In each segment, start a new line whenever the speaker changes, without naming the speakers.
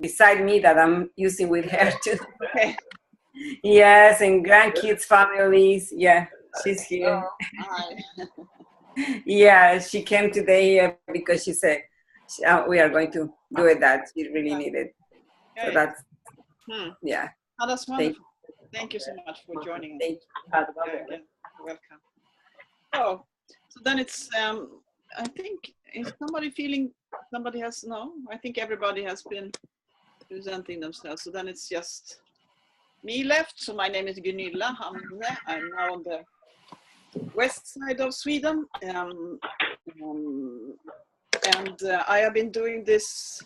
beside me that I'm using with her too.
Okay.
Yes, and grandkids, families. Yeah, she's here.
Oh, hi.
Yeah, she came today because she said we are going to do it. That she really needed. So
Okay.
that's
Yeah. Oh, that's wonderful. Thank you so much for joining us.
Thank you.
Again, welcome. Oh, so then it's I think, is somebody feeling, somebody has, no, I think everybody has been presenting themselves. So then it's just me left. So my name is Gunilla Hamne. I'm now on the west side of Sweden. And I have been doing this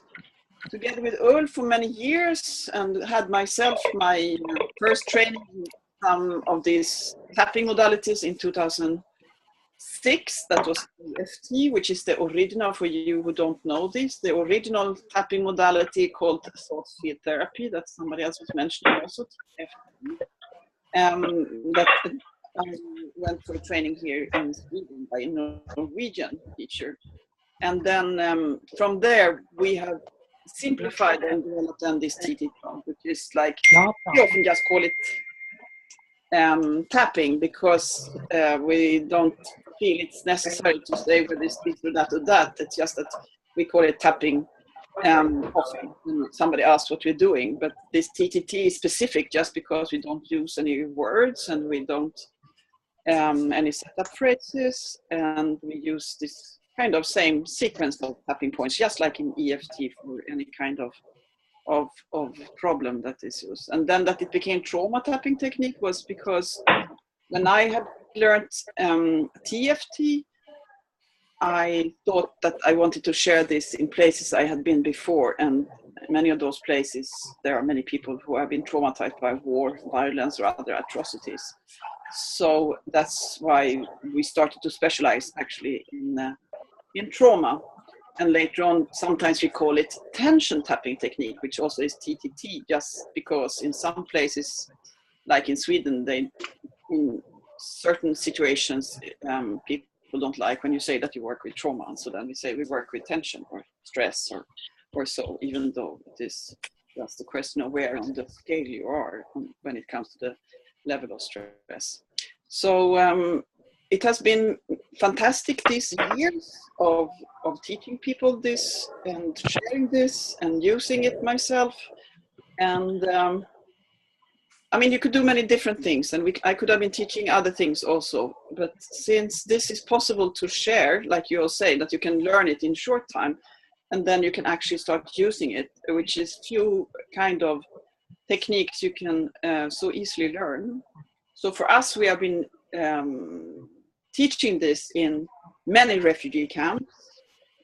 together with Ulf for many years, and had myself my first training in some of these tapping modalities in 2006. That was EFT, which is the original, for you who don't know this, the original tapping modality called thought field therapy that somebody else was mentioning also. That I went for training here in Sweden by a Norwegian teacher. And then from there, we have simplified and developed this TTT, which is like, we often just call it tapping, because we don't feel it's necessary to say whether it's this or that or that. It's just that we call it tapping often when somebody asks what we're doing. But this TTT is specific just because we don't use any words, and we don't any setup phrases, and we use this kind of same sequence of tapping points, just like in EFT for any kind of problem that is used. And then that it became trauma tapping technique was because when I had learned TFT, I thought that I wanted to share this in places I had been before, and many of those places, there are many people who have been traumatized by war, violence, or other atrocities. So that's why we started to specialize actually in trauma. And later on, sometimes we call it tension tapping technique, which also is TTT, just because in some places, like in Sweden, in certain situations, people don't like when you say that you work with trauma. And so then we say we work with tension or stress or so, even though it is just a question of where on the scale you are when it comes to the level of stress. So it has been fantastic these years of teaching people this and sharing this and using it myself. And I mean, you could do many different things, and I could have been teaching other things also. But since this is possible to share, like you all say, that you can learn it in short time, and then you can actually start using it, which is few kind of techniques you can so easily learn. So for us, we have been teaching this in many refugee camps,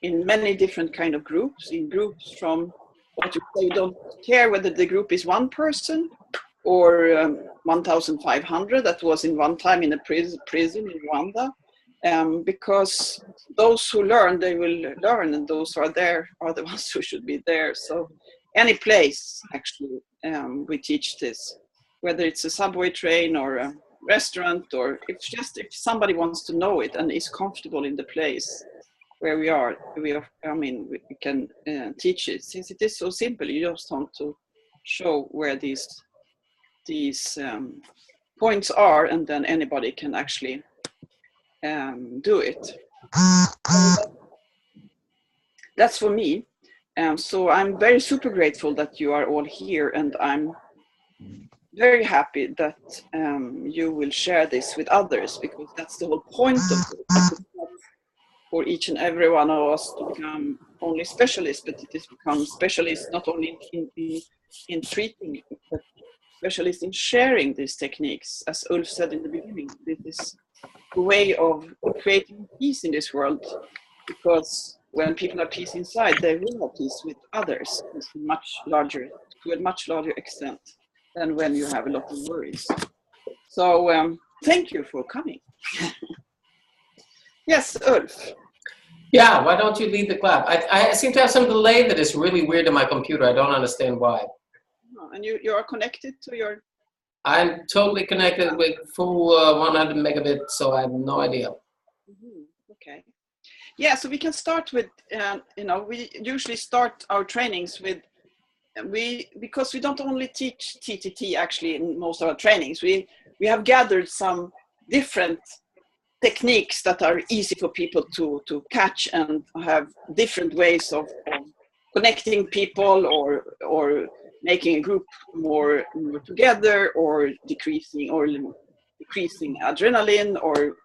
in many different kind of groups, in groups from what you say, you don't care whether the group is one person or 1,500, that was in one time in a prison in Rwanda, because those who learn, they will learn, and those who are there are the ones who should be there. So any place, actually, we teach this, whether it's a subway train or a restaurant, or if somebody wants to know it and is comfortable in the place where we are, I mean, we can teach it. Since it is so simple, you just want to show where these points are, and then anybody can actually do it. That's for me. So I'm very super grateful that you are all here, and I'm very happy that you will share this with others, because that's the whole point of it. For each and every one of us to become only specialists, but it is become specialists not only in treating, but specialists in sharing these techniques. As Ulf said in the beginning, this is a way of creating peace in this world, because when people are peace inside, they will have peace with others to a much larger extent than when you have a lot of worries. So thank you for coming. Yes, Ulf.
Yeah, why don't you lead the clap? I seem to have some delay that is really weird in my computer. I don't understand why.
And you are connected to your...
I'm totally connected with full 100 megabits, so I have no idea.
Okay. Yeah, so we can start with, we usually start our trainings with because we don't only teach TTT actually in most of our trainings, we have gathered some different techniques that are easy for people to catch and have different ways of connecting people or making a group more together, or decreasing adrenaline, or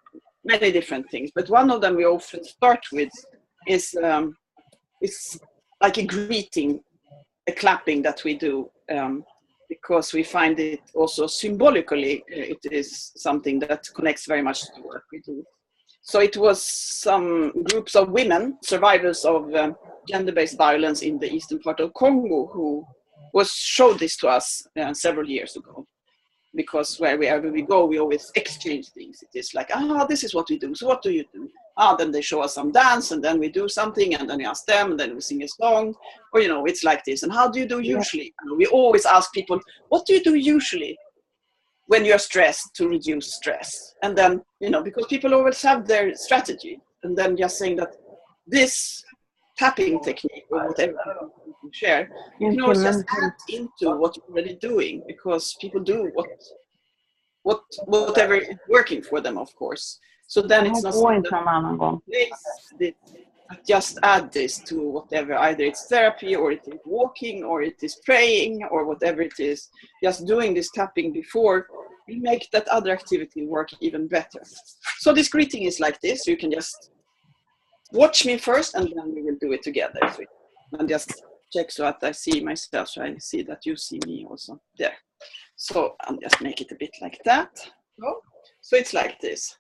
many different things. But one of them we often start with is like a greeting, a clapping that we do, because we find it also symbolically, it is something that connects very much to the work we do. So it was some groups of women, survivors of gender-based violence in the eastern part of Congo, who showed this to us several years ago. Because wherever we go, we always exchange things. It is like, this is what we do. So what do you do? Then they show us some dance, and then we do something, and then we ask them, and then we sing a song. Or, it's like this. And how do you do usually? We always ask people, what do you do usually when you're stressed, to reduce stress? And then, because people always have their strategy. And then just saying that this tapping technique, or whatever you can share, you can always just add into what you're already doing, because people do whatever is working for them, of course. So then it's not something that just add this to whatever, either it's therapy, or it is walking, or it is praying, or whatever it is. Just doing this tapping before we make that other activity work even better. So this greeting is like this. You can just watch me first, and then we will do it together. So, and just check so that I see myself, so I see that you see me also. There. So I'll just make it a bit like that. So it's like this.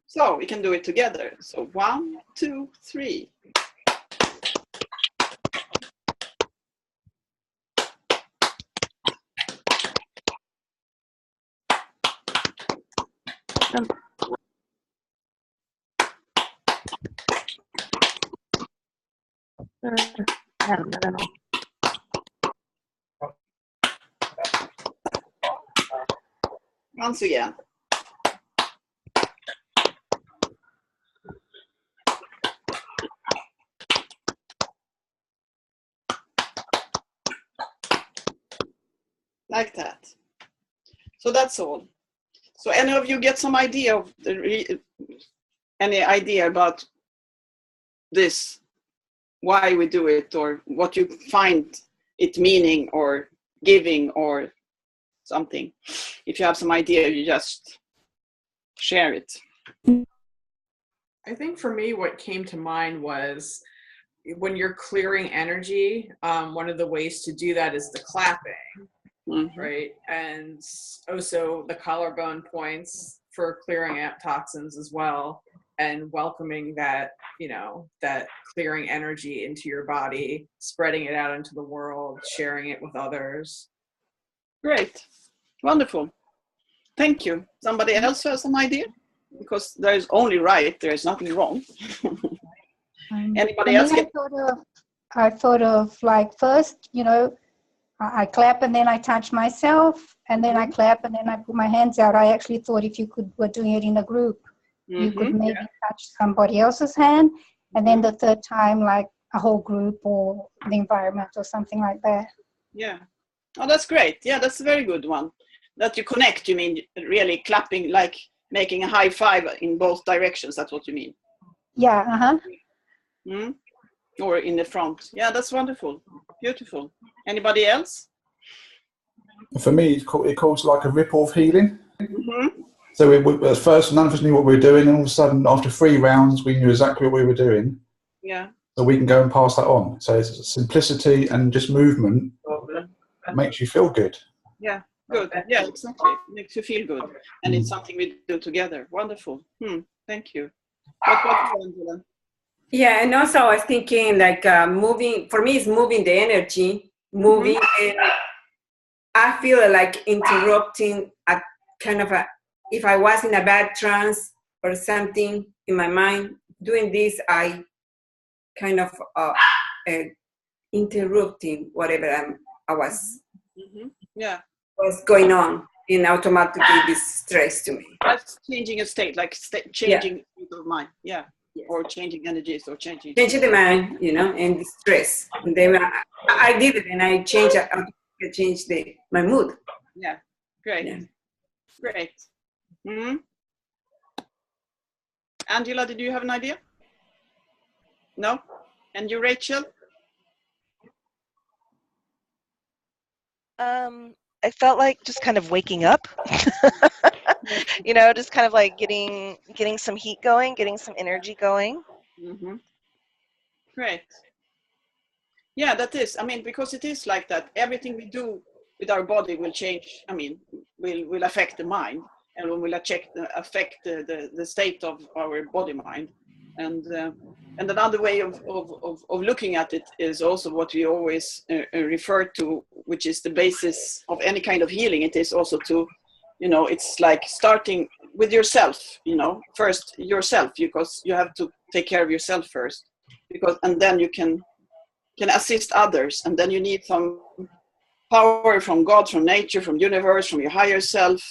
So we can do it together. So 1, 2, 3. Once again. Like that. So that's all. So any of you get some idea of any idea about this, why we do it, or what you find it meaning or giving or something? If you have some idea, you just share it.
I think for me, what came to mind was when you're clearing energy, one of the ways to do that is the clapping. Mm-hmm. Right, and also the collarbone points for clearing out toxins as well, and welcoming that, that clearing energy into your body, spreading it out into the world, sharing it with others.
Great, wonderful, thank you. Somebody else has some idea? Because there is only right, there is nothing wrong. Anybody else?
I thought of like first, I clap and then I touch myself, and then I clap and then I put my hands out. I actually thought if were doing it in a group, you could maybe touch somebody else's hand, and then the third time like a whole group or the environment or something like that.
Yeah. Oh, that's great. Yeah, that's a very good one. That you connect, you mean really clapping, like making a high five in both directions. That's what you mean?
Yeah,
Or in the front. Yeah, that's wonderful. Beautiful. Anybody else?
For me, it calls like a ripple of healing. So at first, none of us knew what we were doing, and all of a sudden, after 3 rounds, we knew exactly what we were doing.
Yeah.
So we can go and pass that on. So it's simplicity and just movement makes you feel good.
Yeah, good. Yeah, exactly. It makes you feel good. And it's something we do together. Wonderful. Thank you. What about you, Angela?
Yeah, and also I was thinking like moving, for me it's moving the energy, moving, and I feel like interrupting a kind of if I was in a bad trance or something in my mind, doing this, I kind of interrupting whatever I was going on in automatically this stress to me.
That's changing a state, like changing state of mind. Yeah. Yes. Or changing energies or changing
the mind, you know, and the stress. And then I did it, and I changed my mood.
Yeah, great. Yeah. Great. Mm-hmm. Angela, did you have an idea? No? And you, Rachel?
I felt like just kind of waking up, you know, just kind of like getting some heat going, getting some energy going.
Mm-hmm. Great. Yeah, that is. I mean, because it is like that. Everything we do with our body will change. I mean, will affect the mind, and will affect the state of our body mind. And another way of looking at it is also what we always refer to, which is the basis of any kind of healing. It is also to, you know, it's like starting with yourself, you know, first yourself, because you have to take care of yourself first, and then you can assist others, and then you need some power from God, from nature, from universe, from your higher self,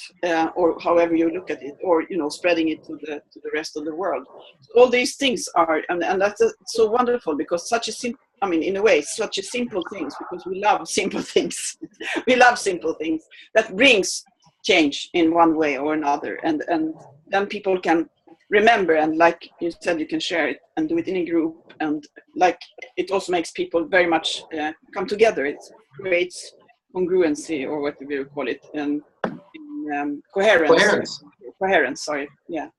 or however you look at it, or, you know, spreading it to the rest of the world. So all these things are, and that's so wonderful, because such a simple, I mean, in a way, such a simple things, because we love simple things. We love simple things that brings change in one way or another, and then people can remember, and like you said, you can share it and do it in a group, and like it also makes people very much come together. It creates congruency, or what do we call it, in coherence. Coherence, sorry. Yeah.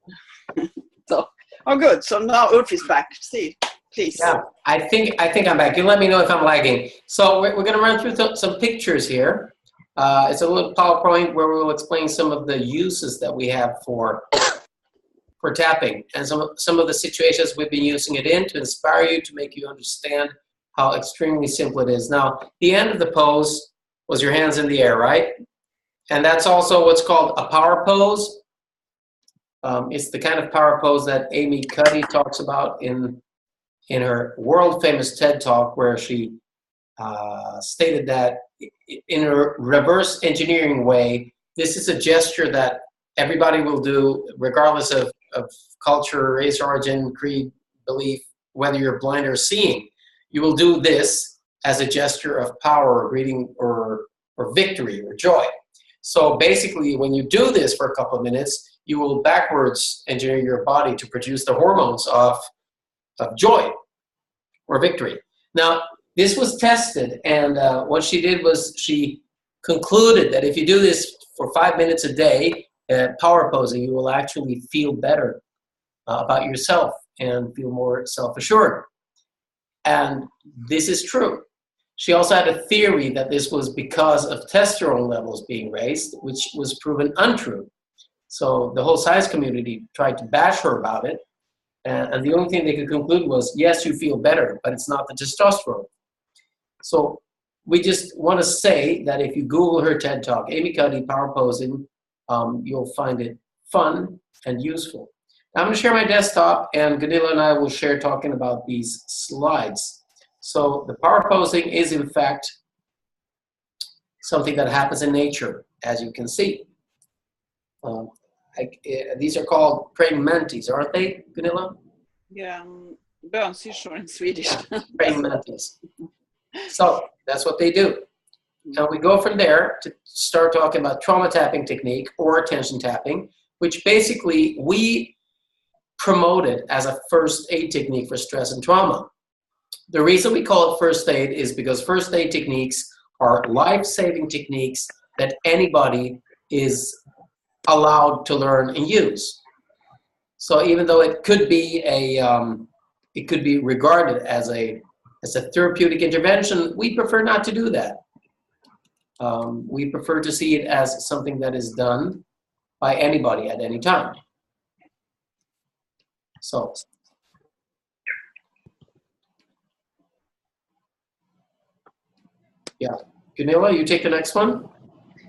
So, oh, good. So now Ulf is back. See, please.
Yeah, I think I'm back. You let me know if I'm lagging. So we're going to run through some pictures here. It's a little PowerPoint where we'll explain some of the uses that we have for tapping, and some of the situations we've been using it in to inspire you, to make you understand how extremely simple it is. Now, the end of the pose was your hands in the air, right? And that's also what's called a power pose. It's the kind of power pose that Amy Cuddy talks about in her world famous TED Talk, where she stated that in a reverse engineering way, this is a gesture that everybody will do, regardless of culture, race, origin, creed, belief, whether you're blind or seeing. You will do this as a gesture of power, or greeting, or victory, or joy. So basically, when you do this for a couple of minutes, you will backwards engineer your body to produce the hormones of joy or victory. Now, this was tested, and what she did was she concluded that if you do this for 5 minutes a day, power posing, you will actually feel better about yourself and feel more self-assured. And this is true. She also had a theory that this was because of testosterone levels being raised, which was proven untrue. So the whole science community tried to bash her about it. And the only thing they could conclude was, yes, you feel better, but it's not the testosterone. So we just want to say that if you Google her TED Talk, Amy Cuddy, power posing, you'll find it fun and useful. Now I'm going to share my desktop, and Gunilla and I will share talking about these slides. So the power posing is, in fact, something that happens in nature, as you can see. These are called praying mantis, aren't they, Gunilla?
Yeah, bönsyrsor in Swedish.
Praying mantis. So that's what they do. And we go from there to start talking about trauma tapping technique, or attention tapping, which basically we promote it as a first aid technique for stress and trauma. The reason we call it first aid is because first aid techniques are life-saving techniques that anybody is allowed to learn and use. So even though it could be it could be regarded as a therapeutic intervention, we prefer not to do that. We prefer to see it as something that is done by anybody at any time. So. Yeah. Gunilla, you take the next one?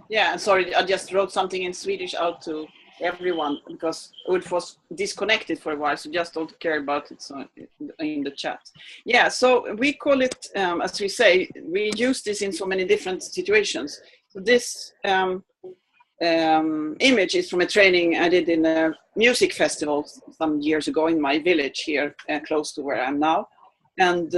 Yeah, sorry, I just wrote something in Swedish out to everyone because Ulf was disconnected for a while, so just don't care about it in the chat. Yeah, so we call it, as we say, we use this in so many different situations. So this image is from a training I did in a music festival some years ago in my village here, close to where I am now. And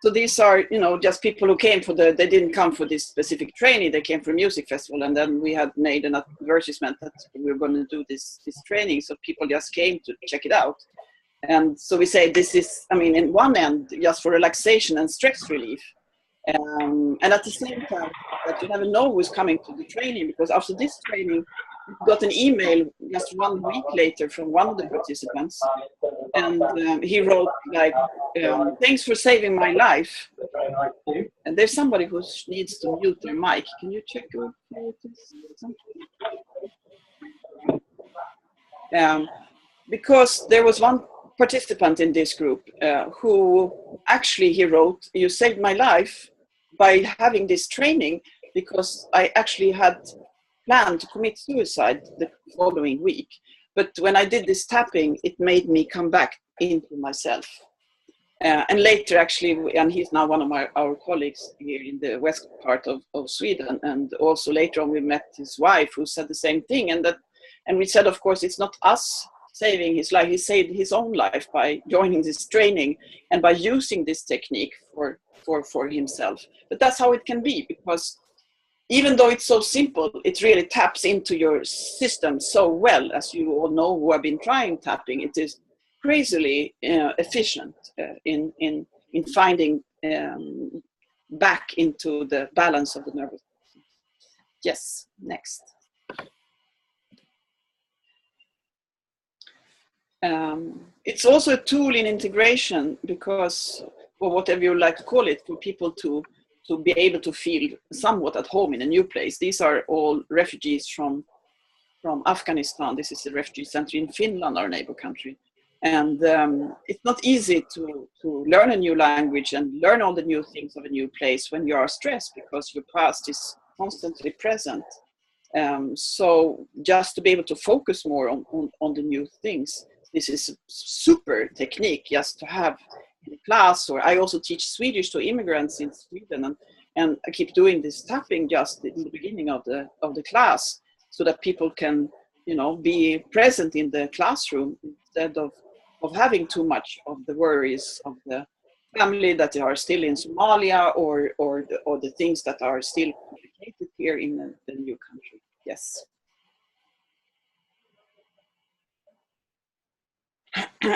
so these are, you know, just people who came for they didn't come for this specific training, they came for a music festival, and then we had made an advertisement that we were going to do this training, so people just came to check it out. And so we say this is, I mean, in one end, just for relaxation and stress relief. And at the same time, that you never know who's coming to the training, because after this training, we got an email just 1 week later from one of the participants, and he wrote like, "Thanks for saving my life." And there's somebody who needs to mute their mic. Can you check because there was one participant in this group who actually, he wrote, "You saved my life by having this training, because I actually had planned to commit suicide the following week. But when I did this tapping, it made me come back into myself." And later, actually, and he's now one of our colleagues here in the west part of Sweden. And also later on, we met his wife, who said the same thing. And we said, of course, it's not us saving his life. He saved his own life by joining this training and by using this technique for himself. But that's how it can be, because even though it's so simple, it really taps into your system so well. As you all know who have been trying tapping, it is crazily efficient in finding back into the balance of the nervous system. Yes, next. It's also a tool in integration, because, or whatever you like to call it, for people to be able to feel somewhat at home in a new place. These are all refugees from Afghanistan. This is a refugee center in Finland, our neighbor country. And it's not easy to learn a new language and learn all the new things of a new place when you are stressed, because your past is constantly present. So just to be able to focus more on the new things, this is a super technique just to have in class. Or I also teach Swedish to immigrants in Sweden, and I keep doing this tapping just in the beginning of the class, so that people can, you know, be present in the classroom instead of having too much of the worries of the family that are still in Somalia, or the things that are still complicated here in the new country. Yes.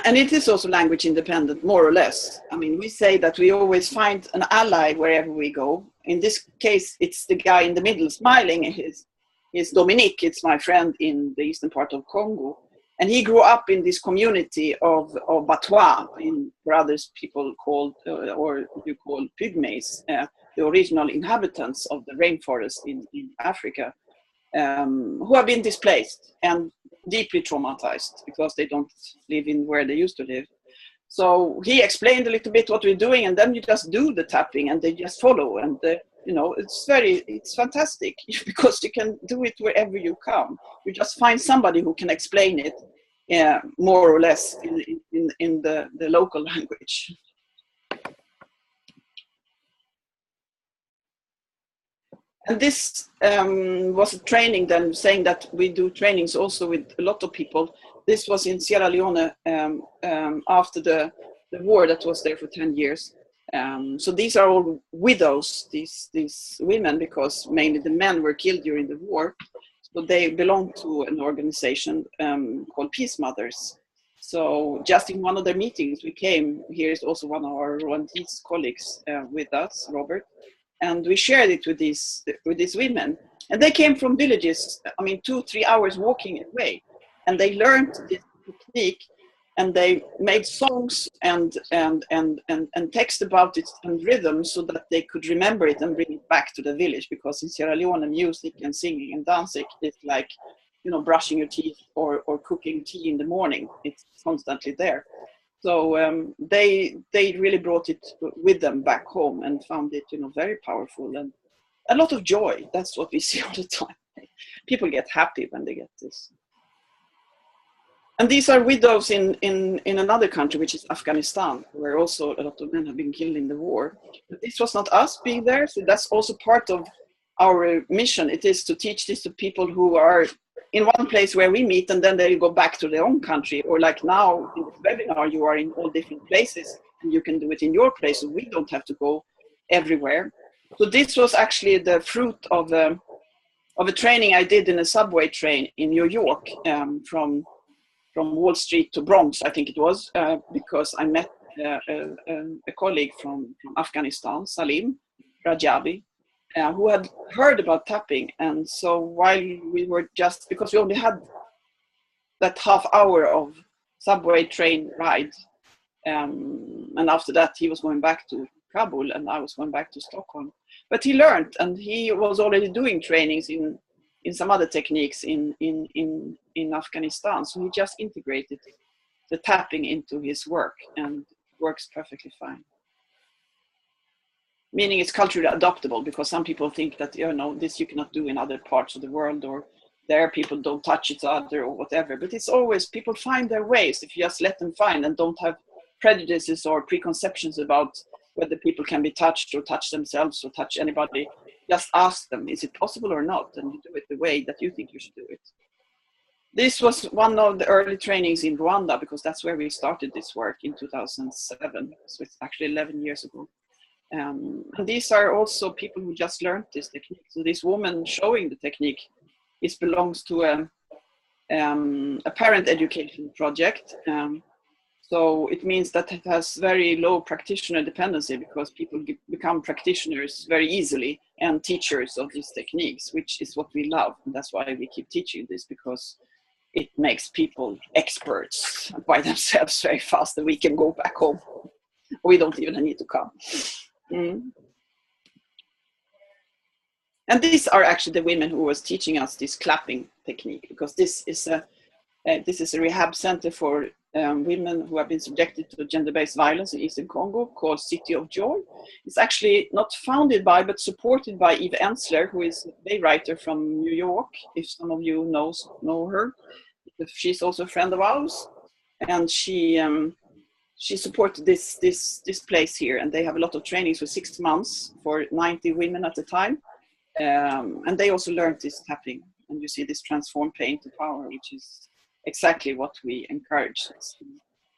And it is also language independent, more or less. I mean, we say that we always find an ally wherever we go. In this case, it's the guy in the middle smiling. He's Dominique. It's my friend in the eastern part of Congo. And he grew up in this community of Batwa, where others people called, or you call pygmies, the original inhabitants of the rainforest in Africa, who have been displaced and deeply traumatized because they don't live in where they used to live. So he explained a little bit what we're doing, and then you just do the tapping and they just follow. And you know, it's fantastic because you can do it wherever you come. You just find somebody who can explain it more or less in the local language. And this was a training then, saying that we do trainings also with a lot of people. This was in Sierra Leone after the war that was there for 10 years. So these are all widows, these women, because mainly the men were killed during the war. So they belong to an organization called Peace Mothers. So just in one of their meetings, we came, here's also one of our Rwandese colleagues with us, Robert, and we shared it with these women. And they came from villages, I mean, 2-3 hours walking away. And they learned this technique, and they made songs and text about it and rhythm, so that they could remember it and bring it back to the village. Because in Sierra Leone, music and singing and dancing is like, you know, brushing your teeth or cooking tea in the morning. It's constantly there. So they really brought it with them back home and found it, you know, very powerful and a lot of joy. That's what we see all the time. People get happy when they get this. And these are widows in another country, which is Afghanistan, where also a lot of men have been killed in the war. But this was not us being there, so that's also part of our mission. It is to teach this to people who are in one place where we meet, and then they go back to their own country, or like now in this webinar, you are in all different places and you can do it in your place, so we don't have to go everywhere. So this was actually the fruit of a training I did in a subway train in New York, from Wall Street to Bronx, I think it was, because I met a colleague from Afghanistan, Salim Rajabi, who had heard about tapping. And so while we were just, because we only had that half hour of subway train ride, and after that he was going back to Kabul and I was going back to Stockholm. But he learned, and he was already doing trainings in some other techniques in Afghanistan. So he just integrated the tapping into his work, and works perfectly fine. Meaning it's culturally adaptable, because some people think that, you know, this you cannot do in other parts of the world, or there people don't touch each other or whatever. But it's always, people find their ways if you just let them find, and don't have prejudices or preconceptions about whether people can be touched or touch themselves or touch anybody. Just ask them, is it possible or not? And you do it the way that you think you should do it. This was one of the early trainings in Rwanda, because that's where we started this work in 2007. So it's actually 11 years ago. And these are also people who just learned this technique. So this woman showing the technique, it belongs to a parent education project. So it means that it has very low practitioner dependency, because people become practitioners very easily and teachers of these techniques, which is what we love. And that's why we keep teaching this, because it makes people experts by themselves very fast, and we can go back home. We don't even need to come. And these are actually the women who was teaching us this clapping technique, because this is a rehab center for women who have been subjected to gender-based violence in Eastern Congo, called City of Joy. It's actually not founded by, but supported by Eve Ensler, who is a day writer from New York, if some of you know her. She's also a friend of ours, and she supported this place here, and they have a lot of trainings for 6 months for 90 women at a time, and they also learned this tapping. And you see this transform pain to power, which is exactly what we encourage.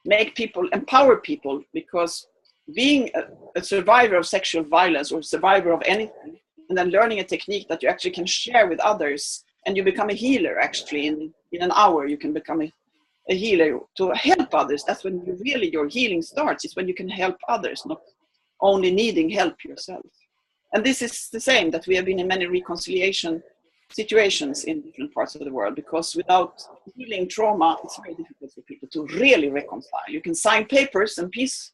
Make people, empower people, because being a survivor of sexual violence or survivor of anything, and then learning a technique that you actually can share with others, and you become a healer. Actually, in an hour you can become a healer to help others. That's when your healing starts. It's when you can help others, not only needing help yourself. And this is the same, that we have been in many reconciliation situations in different parts of the world, because without healing trauma, it's very difficult for people to really reconcile. You can sign papers and peace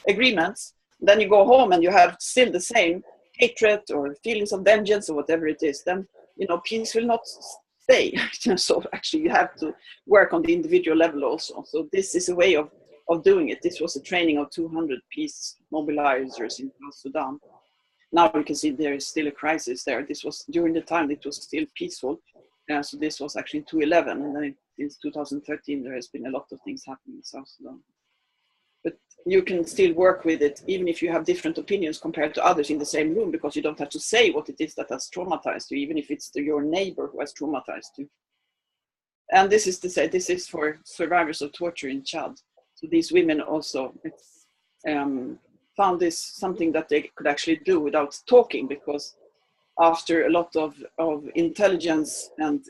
agreements, then you go home and you have still the same hatred or feelings of vengeance or whatever it is, then, you know, peace will not stay. So actually you have to work on the individual level also. So this is a way of doing it. This was a training of 200 peace mobilizers in South Sudan. Now you can see there is still a crisis there. This was during the time it was still peaceful. So this was actually in 2011, and then since 2013 there has been a lot of things happening in South Sudan. But you can still work with it, even if you have different opinions compared to others in the same room, because you don't have to say what it is that has traumatized you, even if it's your neighbor who has traumatized you. And this is to say, this is for survivors of torture in Chad. So these women also found this something that they could actually do without talking, because after a lot of intelligence and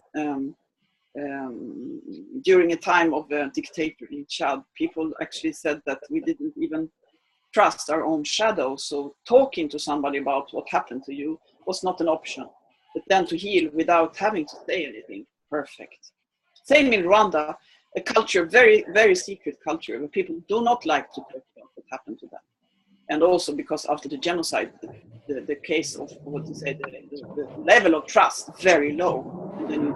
during a time of a dictator in Chad, people actually said that we didn't even trust our own shadow. So talking to somebody about what happened to you was not an option. But then to heal without having to say anything, perfect. Same in Rwanda, a culture, very, very secret culture, where people do not like to talk about what happened to them. And also because after the genocide, the case of, what to say, the level of trust very low. And then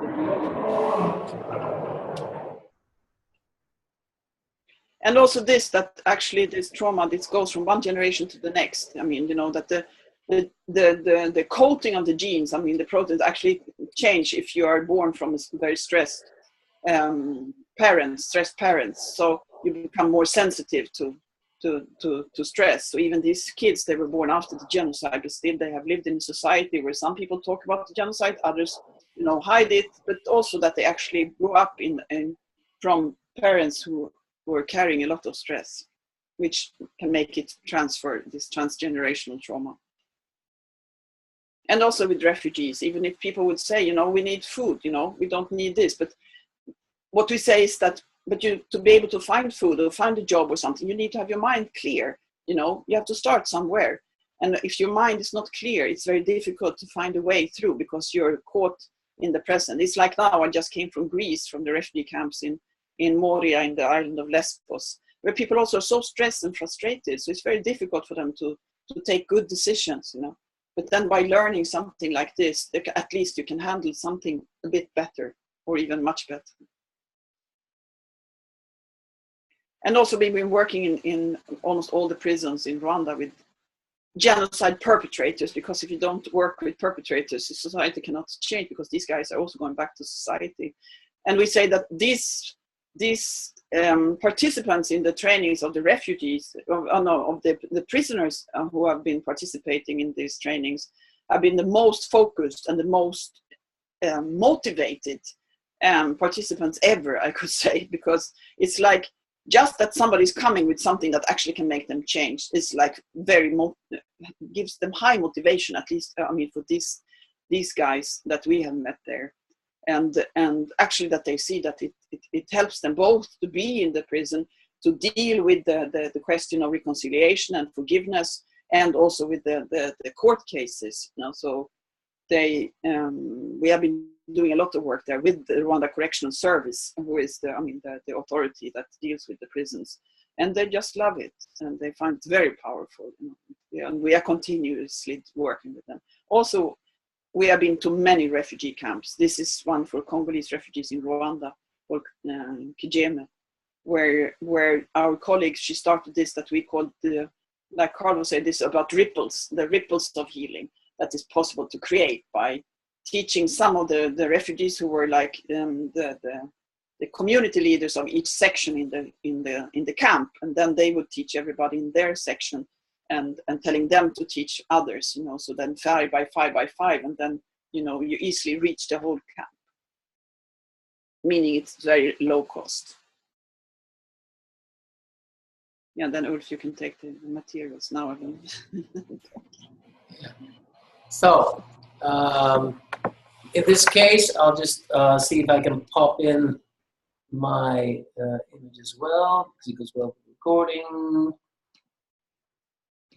and also this, that actually this trauma, this goes from one generation to the next. I mean, you know, that the coating of the genes, I mean, the proteins actually change if you are born from a very stressed stressed parents. So you become more sensitive to to stress. So even these kids, they were born after the genocide, but still they have lived in a society where some people talk about the genocide, others, you know, hide it, but also that they actually grew up from parents who were carrying a lot of stress, which can make it transfer this transgenerational trauma. And also with refugees, even if people would say, you know, we need food, you know, we don't need this, but what we say is that, but to be able to find food or find a job or something, you need to have your mind clear. You know, you have to start somewhere. And if your mind is not clear, it's very difficult to find a way through because you're caught in the present. It's like now, I just came from Greece, from the refugee camps in Moria, in the island of Lesbos, where people also are so stressed and frustrated. So it's very difficult for them to take good decisions, you know. But then by learning something like this, at least you can handle something a bit better or even much better. And also we've been working in almost all the prisons in Rwanda with genocide perpetrators, because if you don't work with perpetrators, society cannot change, because these guys are also going back to society. And we say that these participants in the trainings of the refugees, of the prisoners who have been participating in these trainings have been the most focused and the most motivated participants ever, I could say, because it's like just that somebody's coming with something that actually can make them change is like gives them high motivation, at least, I mean, for these guys that we have met there. And actually that they see that it helps them both to be in the prison, to deal with the question of reconciliation and forgiveness, and also with the court cases. You know, so we have been doing a lot of work there with the Rwanda Correctional Service, who is the authority that deals with the prisons, and they just love it and they find it very powerful. You know? Yeah, and we are continuously working with them. Also, we have been to many refugee camps. This is one for Congolese refugees in Rwanda, called Kijeme, where our colleagues, she started this that we called like Carl would say, this about ripples, the ripples of healing that is possible to create by teaching some of the refugees who were like the community leaders of each section in the camp, and then they would teach everybody in their section. And telling them to teach others, you know, so then 5 by 5 by 5, and then, you know, you easily reach the whole camp, meaning it's very low cost. Yeah, then Ulf, you can take the materials now.
So, in this case, I'll just see if I can pop in my image as well, because it goes well with recording.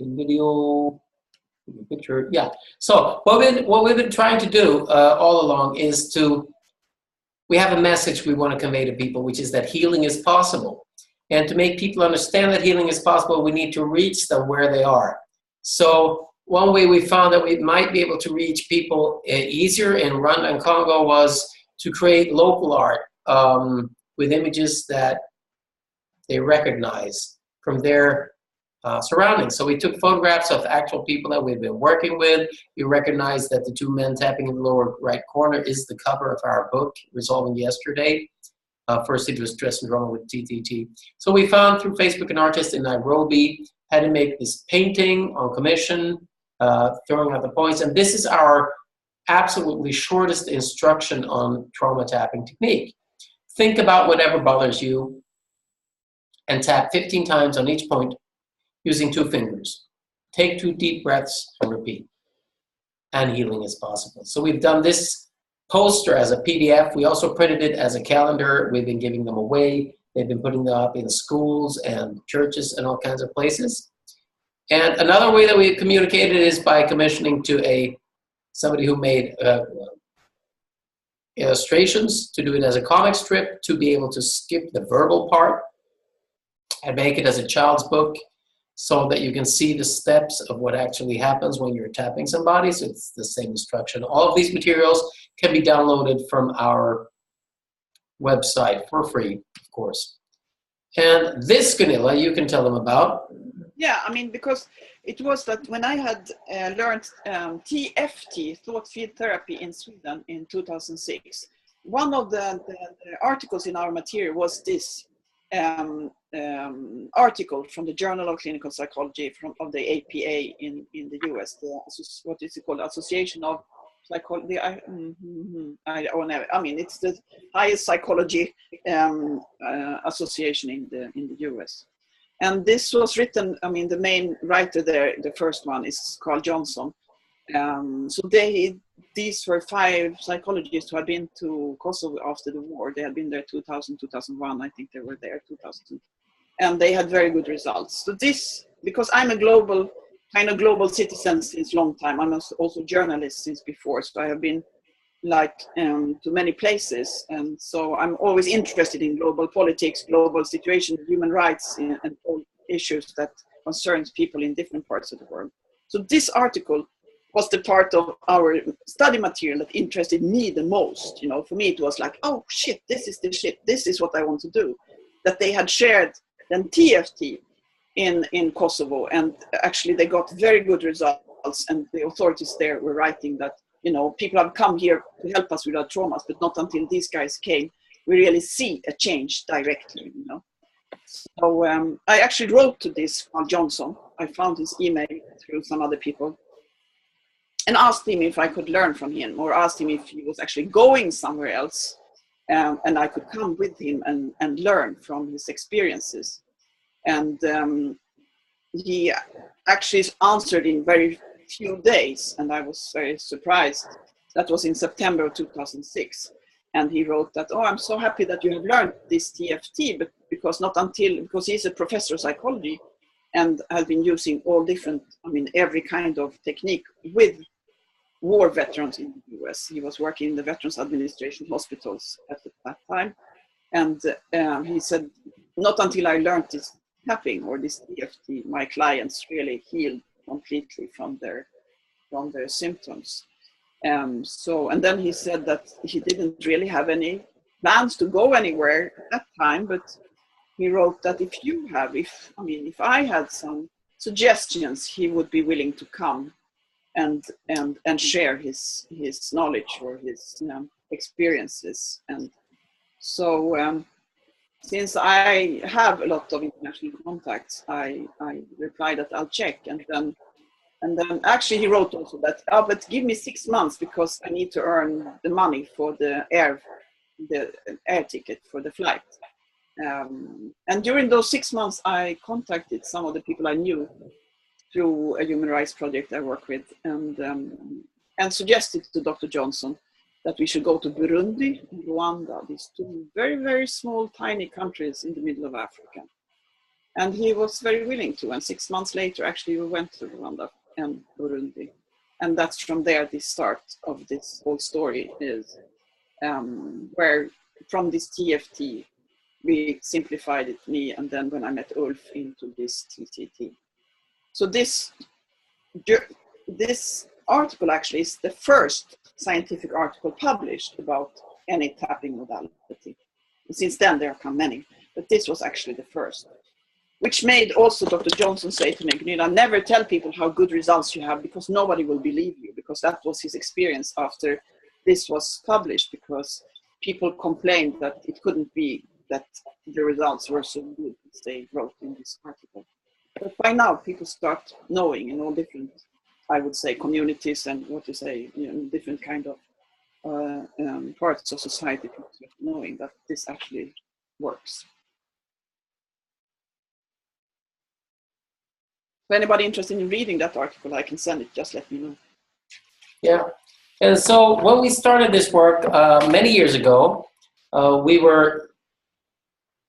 In video, picture, yeah. So what we've been trying to do all along is we have a message we want to convey to people, which is that healing is possible. And to make people understand that healing is possible, we need to reach them where they are. So one way we found that we might be able to reach people easier in Rwanda and Congo was to create local art with images that they recognize from their surroundings. So we took photographs of actual people that we've been working with. You recognize that the two men tapping in the lower right corner is the cover of our book, Resolving Yesterday. First it was Stress and Drama with TTT. So we found through Facebook an artist in Nairobi how to make this painting on commission, throwing out the points. And this is our absolutely shortest instruction on trauma tapping technique. Think about whatever bothers you and tap 15 times on each point using 2 fingers. Take 2 deep breaths and repeat. And healing is possible. So we've done this poster as a PDF. We also printed it as a calendar. We've been giving them away. They've been putting them up in schools and churches and all kinds of places. And another way that we communicated is by commissioning to somebody who made illustrations, to do it as a comic strip, to be able to skip the verbal part and make it as a child's book, so that you can see the steps of what actually happens when you're tapping somebody. So it's the same instruction. All of these materials can be downloaded from our website for free, of course. And this, Gunilla, you can tell them about.
Yeah, I mean, because it was that when I had learned TFT, Thought Field Therapy, in Sweden in 2006, one of the articles in our material was this, article from the Journal of Clinical Psychology of the APA in the US, what is it called, Association of Psychology. I mean, it's the highest psychology association in the US. And this was written, I mean, the main writer there, the first one is Carl Johnson. So these were 5 psychologists who had been to Kosovo after the war. They had been there 2000, 2001, I think they were there 2000. And they had very good results. So this, because I'm a global citizen since long time, I'm also a journalist since before, so I have been to many places. And so I'm always interested in global politics, global situation, human rights, and all issues that concerns people in different parts of the world. So this article was the part of our study material that interested me the most. You know, for me it was like, oh shit, this is the shit, this is what I want to do. That they had shared then TFT in Kosovo, and actually they got very good results, and the authorities there were writing that, you know, people have come here to help us with our traumas, but not until these guys came, we really see a change directly, you know. So I actually wrote to this Carl Johnson. I found his email through some other people, and asked him if I could learn from him, or asked him if he was actually going somewhere else, and I could come with him and learn from his experiences. And he actually answered in very few days, and I was very surprised. That was in September of 2006. And he wrote that, oh, I'm so happy that you have learned this TFT, but because he's a professor of psychology and has been using all different, I mean, every kind of technique with war veterans in the US. He was working in the Veterans Administration hospitals at that time. And he said, not until I learned this tapping or this TFT, my clients really healed completely from their symptoms. And then he said that he didn't really have any plans to go anywhere at that time, but he wrote that if I had some suggestions, he would be willing to come and share his knowledge or his experiences. And so since I have a lot of international contacts, I replied that I'll check. And then actually he wrote also that, oh, but give me 6 months because I need to earn the money for the air ticket for the flight. And during those 6 months, I contacted some of the people I knew through a human rights project I work with, and suggested to Dr. Johnson that we should go to Burundi and Rwanda, these 2 very, very small, tiny countries in the middle of Africa. And he was very willing to, and 6 months later, actually, we went to Rwanda and Burundi. And that's from there the start of this whole story is, where from this TFT, we simplified it, me, and then when I met Ulf, into this TTT. So this article actually is the first scientific article published about any tapping modality. Since then there have come many, but this was actually the first, which made also Dr. Johnson say to me, Gunilla, never tell people how good results you have because nobody will believe you, because that was his experience after this was published, because people complained that it couldn't be that the results were so good as they wrote in this article. But by now, people start knowing in all different, I would say, communities and different kind of parts of society, people start knowing that this actually works. If anybody interested in reading that article, I can send it, just let me know.
Yeah, and so when we started this work many years ago,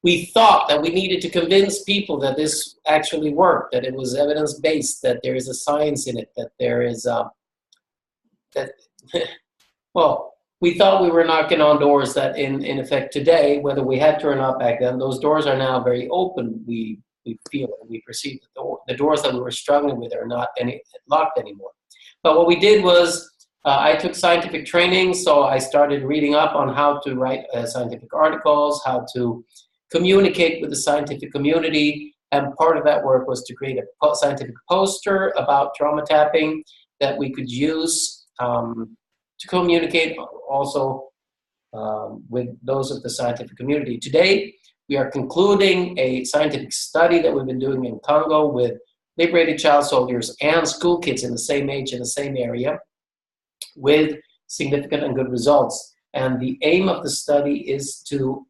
we thought that we needed to convince people that this actually worked, that it was evidence-based, that there is a science in it, that there is, well, we thought we were knocking on doors that in effect today, whether we had to or not back then, those doors are now very open. We feel and we perceive that the doors that we were struggling with are not locked anymore. But what we did was, I took scientific training, so I started reading up on how to write scientific articles, how to communicate with the scientific community, and part of that work was to create a scientific poster about trauma tapping that we could use to communicate also with those of the scientific community. Today, We are concluding a scientific study that we've been doing in Congo with liberated child soldiers and school kids in the same age in the same area with significant and good results. And the aim of the study is to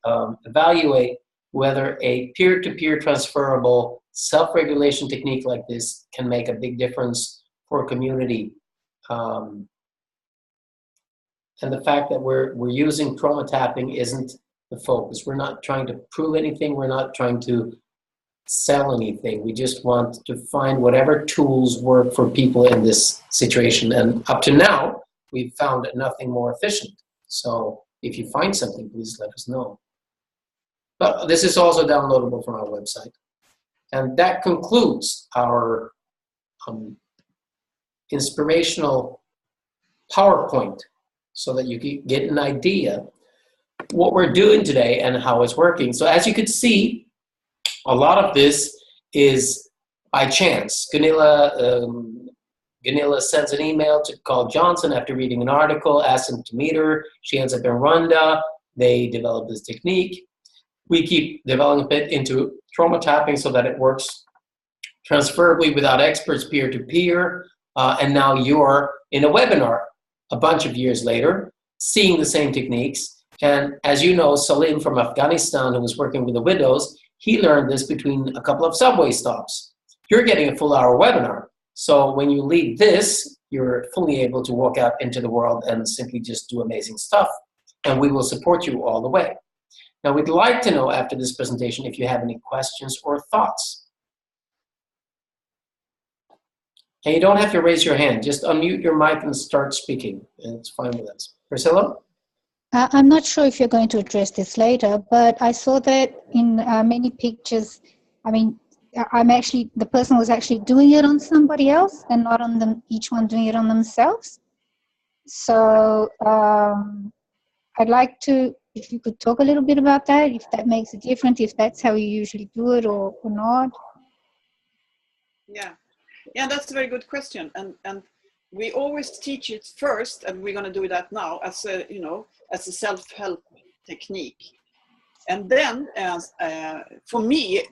evaluate whether a peer-to-peer transferable self-regulation technique like this can make a big difference for a community. And the fact that we're using trauma tapping isn't the focus. We're not trying to prove anything. We're not trying to sell anything. We just want to find whatever tools work for people in this situation. And up to now, we've found nothing more efficient. So if you find something, please let us know. But this is also downloadable from our website. And that concludes our inspirational PowerPoint so that you can get an idea what we're doing today and how it's working. So as you could see, a lot of this is by chance. Gunilla sends an email to Carl Johnson after reading an article, asks him to meet her. She ends up in Rwanda. They develop this technique. We keep developing it into trauma tapping so that it works transferably without experts peer-to-peer. And now you're in a webinar a bunch of years later, seeing the same techniques. And as you know, Salim from Afghanistan, who was working with the widows, he learned this between a couple of subway stops. You're getting a full-hour webinar. So when you leave this, you're fully able to walk out into the world and simply just do amazing stuff. And we will support you all the way. Now, we'd like to know after this presentation if you have any questions or thoughts. And you don't have to raise your hand. Just unmute your mic and start speaking. And it's fine with us. Priscilla?
I'm not sure if you're going to address this later, but I saw that in many pictures. I mean, the person was actually doing it on somebody else and not on them, each one doing it on themselves. So I'd like to, if you could talk a little bit about that, if that makes a difference, if that's how you usually do it or not.
Yeah, that's a very good question. And we always teach it first, and we're going to do that now as a, as a self-help technique. And then for me,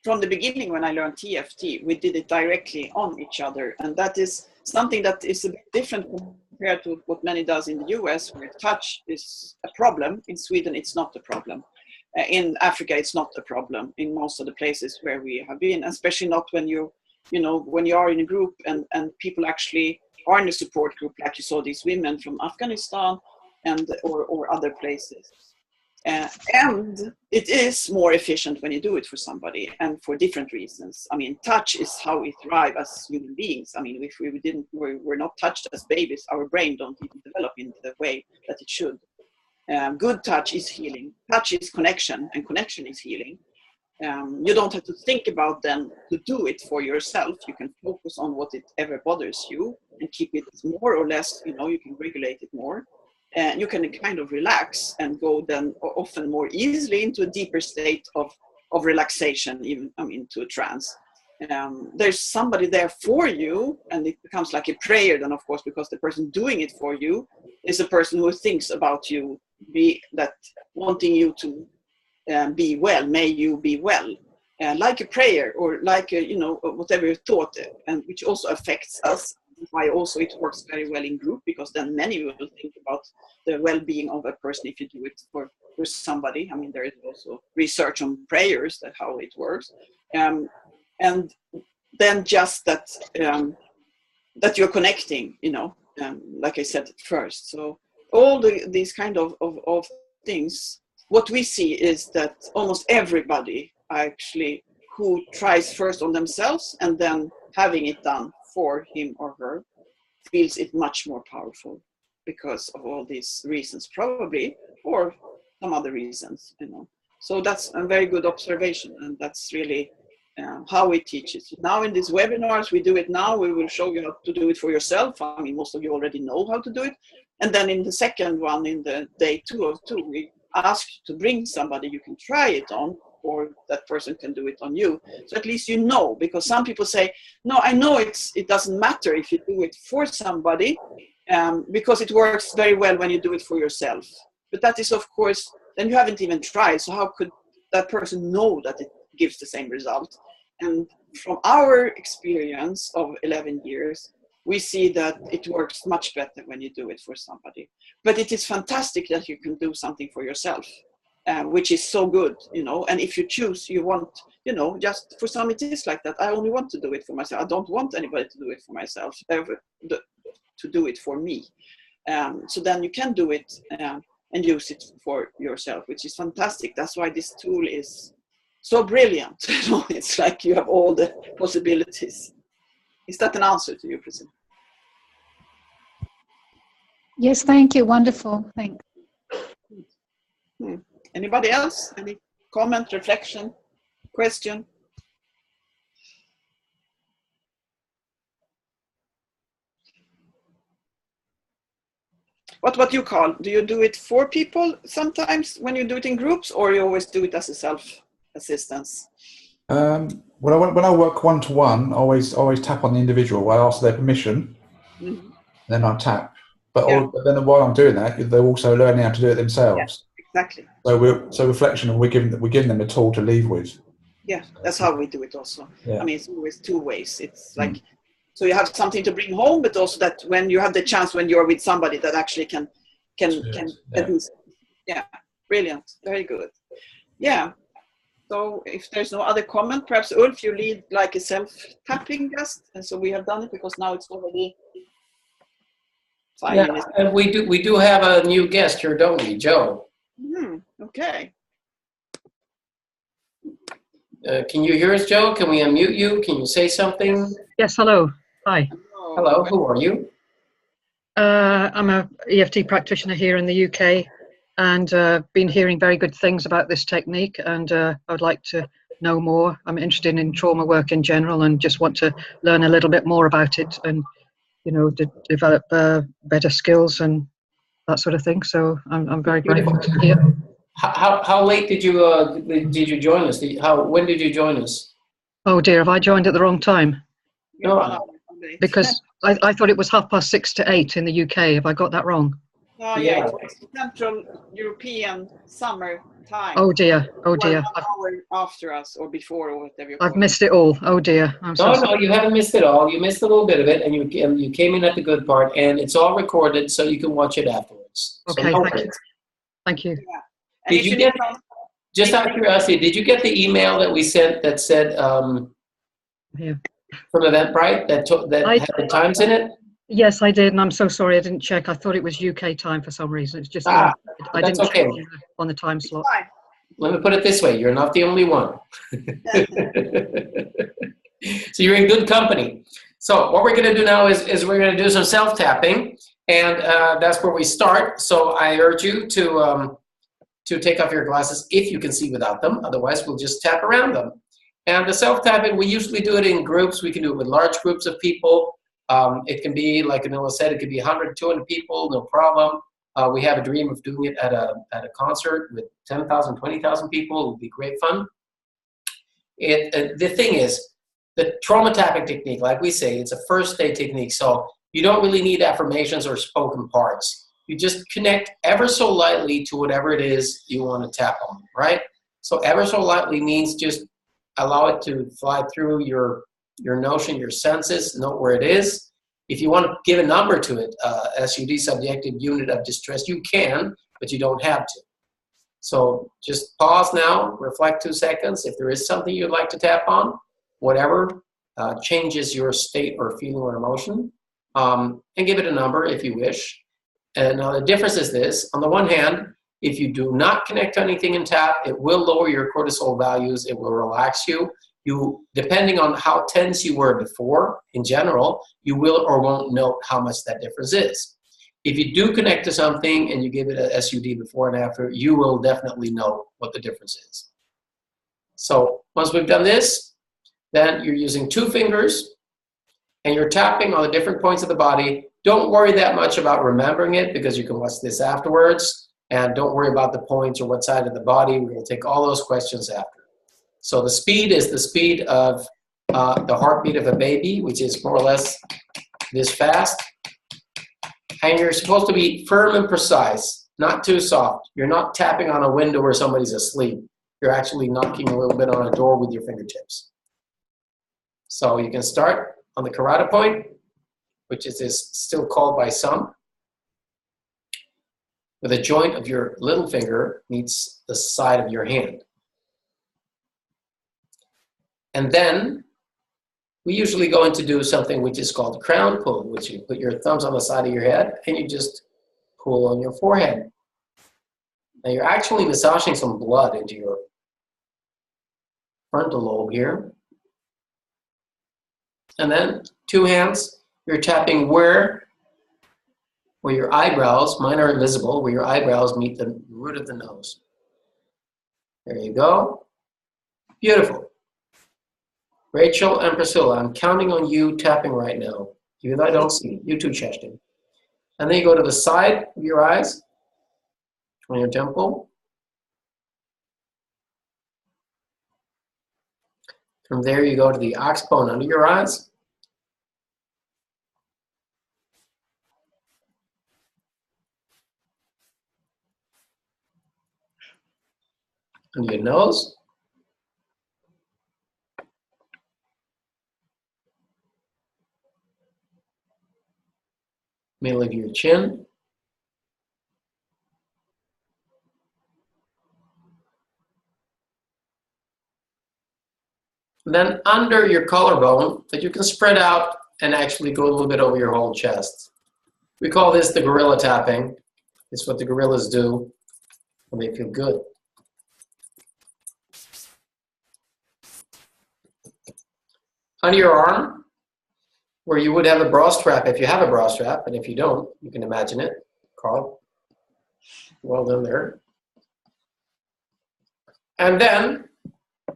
from the beginning when I learned TFT, we did it directly on each other. And that is something that is a bit different compared to what many does in the US, where touch is a problem. In Sweden, it's not a problem. In Africa, it's not a problem in most of the places where we have been, especially not when when you are in a group and people actually are in a support group, like you saw these women from Afghanistan or other places. And it is more efficient when you do it for somebody, and for different reasons. I mean, touch is how we thrive as human beings. I mean, if we're not touched as babies, our brain don't even develop in the way that it should. Good touch is healing. Touch is connection, and connection is healing. You don't have to think about then to do it for yourself. You can focus on whatever bothers you and keep it more or less, you can regulate it more. And you can kind of relax and go then often more easily into a deeper state of relaxation, even, to a trance. There's somebody there for you, and it becomes like a prayer then, of course, because the person doing it for you is a person who thinks about you, wanting you to be well, may you be well. Like a prayer, or like whatever you thought, and which also affects us. Why also it works very well in group, because then many will think about the well-being of a person if you do it for somebody. I mean, there is also research on prayers, that how it works, and then just that you're connecting, like I said first. So all these kind of things, what we see is that almost everybody actually who tries first on themselves and then having it done for him or her feels it much more powerful because of all these reasons, probably, or some other reasons, So that's a very good observation, and that's really how we teach it. Now in these webinars, we do it now. We will show you how to do it for yourself. I mean, most of you already know how to do it. And then in the second one, in the day 2 of 2, we ask you to bring somebody you can try it on, or that person can do it on you. So at least because some people say, no, I know it doesn't matter if you do it for somebody, because it works very well when you do it for yourself. But that is, of course, then you haven't even tried. So how could that person know that it gives the same result. And from our experience of 11 years, we see that it works much better when you do it for somebody. But it is fantastic that you can do something for yourself, which is so good, you know. And if you choose, you want, you know, just for some it is like that. I only want to do it for myself. I don't want anybody to do it for myself, to do it for me. So then you can do it and use it for yourself, which is fantastic. That's why this tool is so brilliant. You know, it's like you have all the possibilities. Is that an answer to you, Priscilla?
Yes, thank you. Wonderful. Thanks.
Anybody else? Any comment, reflection, question? What do you call? Do you do it for people sometimes when you do it in groups, or you always do it as a self-assistance?
When I work one-to-one, I always tap on the individual. I ask their permission, then I tap. But then while I'm doing that, they're also learning how to do it themselves.
Yeah, exactly.
So reflection, and we're giving them a tool to leave with.
Yeah, that's how we do it also.
Yeah.
I mean, it's always two ways. It's like, so you have something to bring home, but also that when you have the chance, when you're with somebody that actually can do. Yeah, brilliant. Very good. Yeah. So if there's no other comment, perhaps Ulf, you lead like a self-tapping guest. And so we have done it because now it's already 5 minutes.
And we do have a new guest here, don't we, Joe?
Okay.
Can you hear us, Joe? Can we unmute you? Can you say something?
Yes, hello. Hi.
Hello, who are you?
I'm a EFT practitioner here in the UK, and been hearing very good things about this technique, and I would like to know more. I'm interested in trauma work in general and just want to learn a little bit more about it and, you know, develop better skills and that sort of thing. So I'm very grateful to be here.
How late did you join us? When did you join us?
Oh dear, have I joined at the wrong time?
No.
Because I thought it was 6:30 to 8 in the UK. Have I got that wrong?
Oh yeah, it's Central European summer time.
Oh dear, oh dear.
1 hour after us or before or whatever.
I've missed it all. Oh dear. I'm so sorry.
No, you haven't missed it all. You missed a little bit of it, and you came in at the good part, and it's all recorded, so you can watch it afterwards.
Okay,
so
thank you. Thank you.
Yeah.
Did you get? Just out of curiosity, did you get the email that we sent that said from Eventbrite that had the times in it?
Yes, I did, and I'm so sorry I didn't check. I thought it was UK time for some reason. It's just I didn't check on the time slot.
Let me put it this way: you're not the only one. So you're in good company. So what we're going to do now is we're going to do some self-tapping, and that's where we start. So I urge you to take off your glasses if you can see without them. Otherwise, we'll just tap around them. And the self-tapping, we usually do it in groups. We can do it with large groups of people. It can be, like Anola said, it could be 100, 200 people, no problem. We have a dream of doing it at a concert with 10,000, 20,000 people. It would be great fun. The thing is, the trauma tapping technique, like we say, it's a first aid technique. So you don't really need affirmations or spoken parts. You just connect ever so lightly to whatever it is you want to tap on, right? So ever so lightly means just allow it to fly through your notion, your senses, note where it is. If you want to give a number to it, SUD, subjective unit of distress, you can, but you don't have to. So just pause now, reflect 2 seconds. If there is something you'd like to tap on, whatever changes your state or feeling or emotion, and give it a number if you wish. And now the difference is this: on the one hand, if you do not connect to anything in tap, it will lower your cortisol values, it will relax you. Depending on how tense you were before, in general, you will or won't note how much that difference is. If you do connect to something and you give it a SUD before and after, you will definitely know what the difference is. So once we've done this, then you're using 2 fingers and you're tapping on the different points of the body. Don't worry that much about remembering it because you can watch this afterwards. And don't worry about the points or what side of the body. We're going to take all those questions after. So the speed is the speed of the heartbeat of a baby, which is more or less this fast. And you're supposed to be firm and precise, not too soft. You're not tapping on a window where somebody's asleep. you're actually knocking a little bit on a door with your fingertips. So you can start on the carotid point, which is still called by some, where the joint of your little finger meets the side of your hand. And then we usually go into do something which is called crown pull, which you put your thumbs on the side of your head and you just pull on your forehead. Now you're actually massaging some blood into your frontal lobe here. And then 2 hands, you're tapping where your eyebrows, mine are invisible, where your eyebrows meet the root of the nose. There you go. Beautiful. Rachel and Priscilla, I'm counting on you tapping right now. Even though I don't see you too, Cheshtin. And then you go to the side of your eyes, on your temple. From there you go to the ox bone under your eyes. Under your nose. Middle of your chin. And then under your collarbone, that you can spread out and actually go a little bit over your whole chest. We call this the gorilla tapping. It's what the gorillas do when they feel good. Under your arm, where you would have a bra strap if you have a bra strap, and if you don't, you can imagine it. Carl, well done there. And then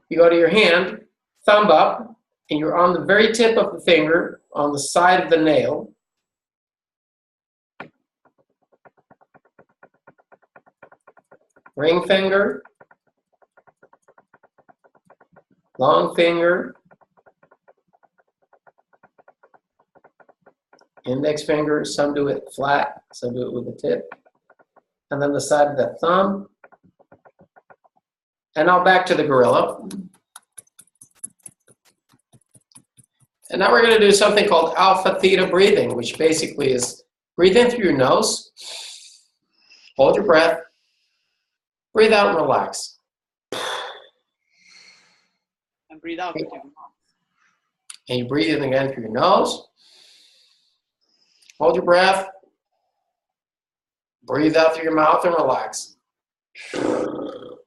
you go to your hand, thumb up, and you're on the very tip of the finger, on the side of the nail. Ring finger, long finger, index finger, some do it flat, some do it with the tip. And then the side of the thumb. And now back to the gorilla. And now we're going to do something called alpha theta breathing, which basically is breathe in through your nose, hold your breath, breathe out and relax.
And breathe out with your mouth.
And you breathe in again through your nose, hold your breath, breathe out through your mouth and relax. And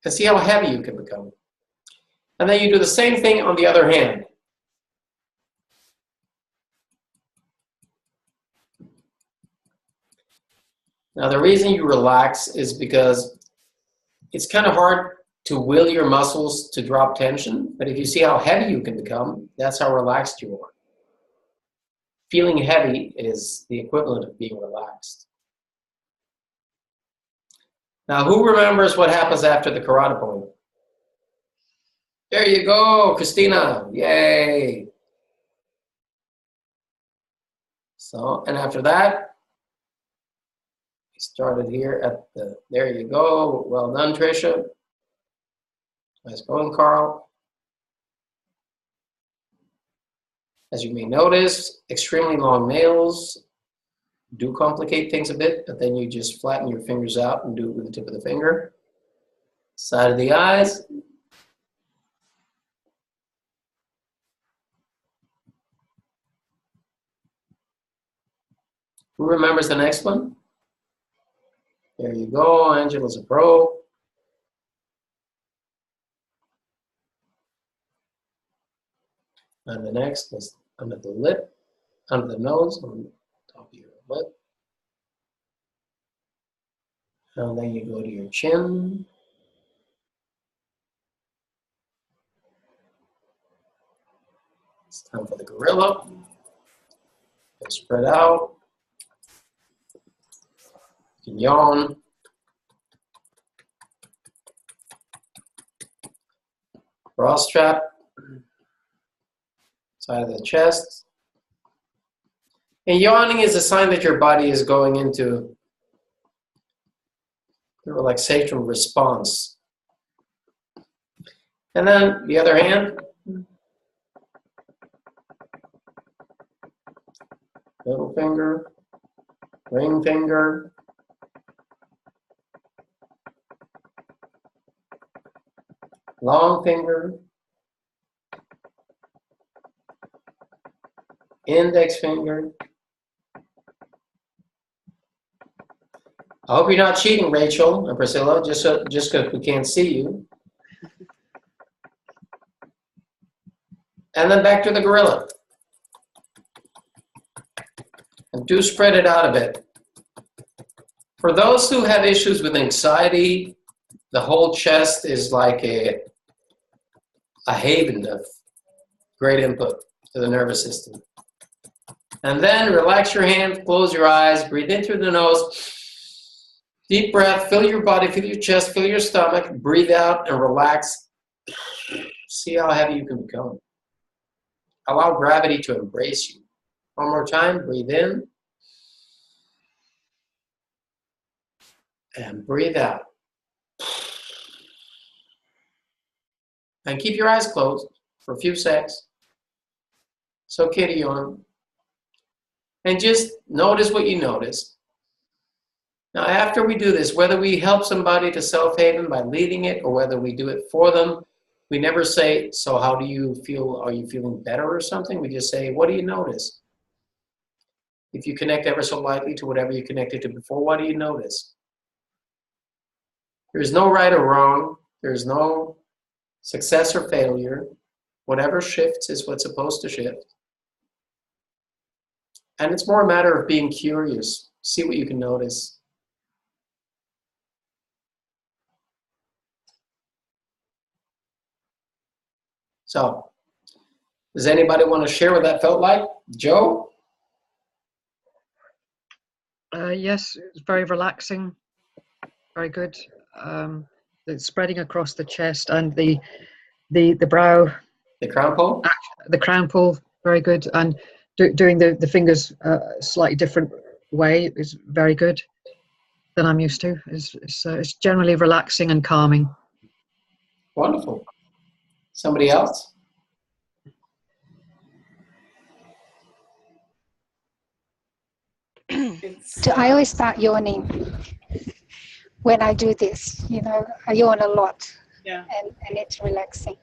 see how heavy you can become. And then you do the same thing on the other hand. Now the reason you relax is because it's kind of hard to will your muscles to drop tension, but if you see how heavy you can become, that's how relaxed you are. Feeling heavy is the equivalent of being relaxed. Now who remembers what happens after the carotid point? There you go, Christina, yay. So, and after that, started here at the, there you go. Well done, Tricia. Nice going, Carl. As you may notice, extremely long nails do complicate things a bit, but then you just flatten your fingers out and do it with the tip of the finger. Side of the eyes. Who remembers the next one? There you go, Angela's a pro. And the next is under the lip, under the nose, on the top of your lip. And then you go to your chin. It's time for the gorilla. And spread out. You can yawn. Bra strap. Side of the chest. And yawning is a sign that your body is going into the relaxation response. And then the other hand. Little finger, ring finger. Long finger. Index finger. I hope you're not cheating, Rachel and Priscilla, just because we can't see you. And then back to the gorilla. And do spread it out a bit. For those who have issues with anxiety, the whole chest is like a haven of great input to the nervous system. And then relax your hand, close your eyes, breathe in through the nose. Deep breath, fill your body, fill your chest, fill your stomach, breathe out and relax. See how heavy you can become. Allow gravity to embrace you. One more time, breathe in. And breathe out. And keep your eyes closed for a few seconds. It's okay to yawn. And just notice what you notice. Now, after we do this, whether we help somebody to self-haven by leading it or whether we do it for them, we never say, so how do you feel? Are you feeling better or something? We just say, what do you notice? If you connect ever so lightly to whatever you connected to before, what do you notice? There's no right or wrong. There's no success or failure. Whatever shifts is what's supposed to shift. And it's more a matter of being curious. See what you can notice. So, does anybody want to share what that felt like? Joe?
Yes, it's very relaxing, very good. It's spreading across the chest and the brow.
The crown pull?
The crown pull, very good. And doing the fingers slightly different way is very good than I'm used to. It's generally relaxing and calming.
Wonderful. Somebody else?
I always start yawning when I do this. You know, I yawn a lot.
Yeah.
And it's relaxing.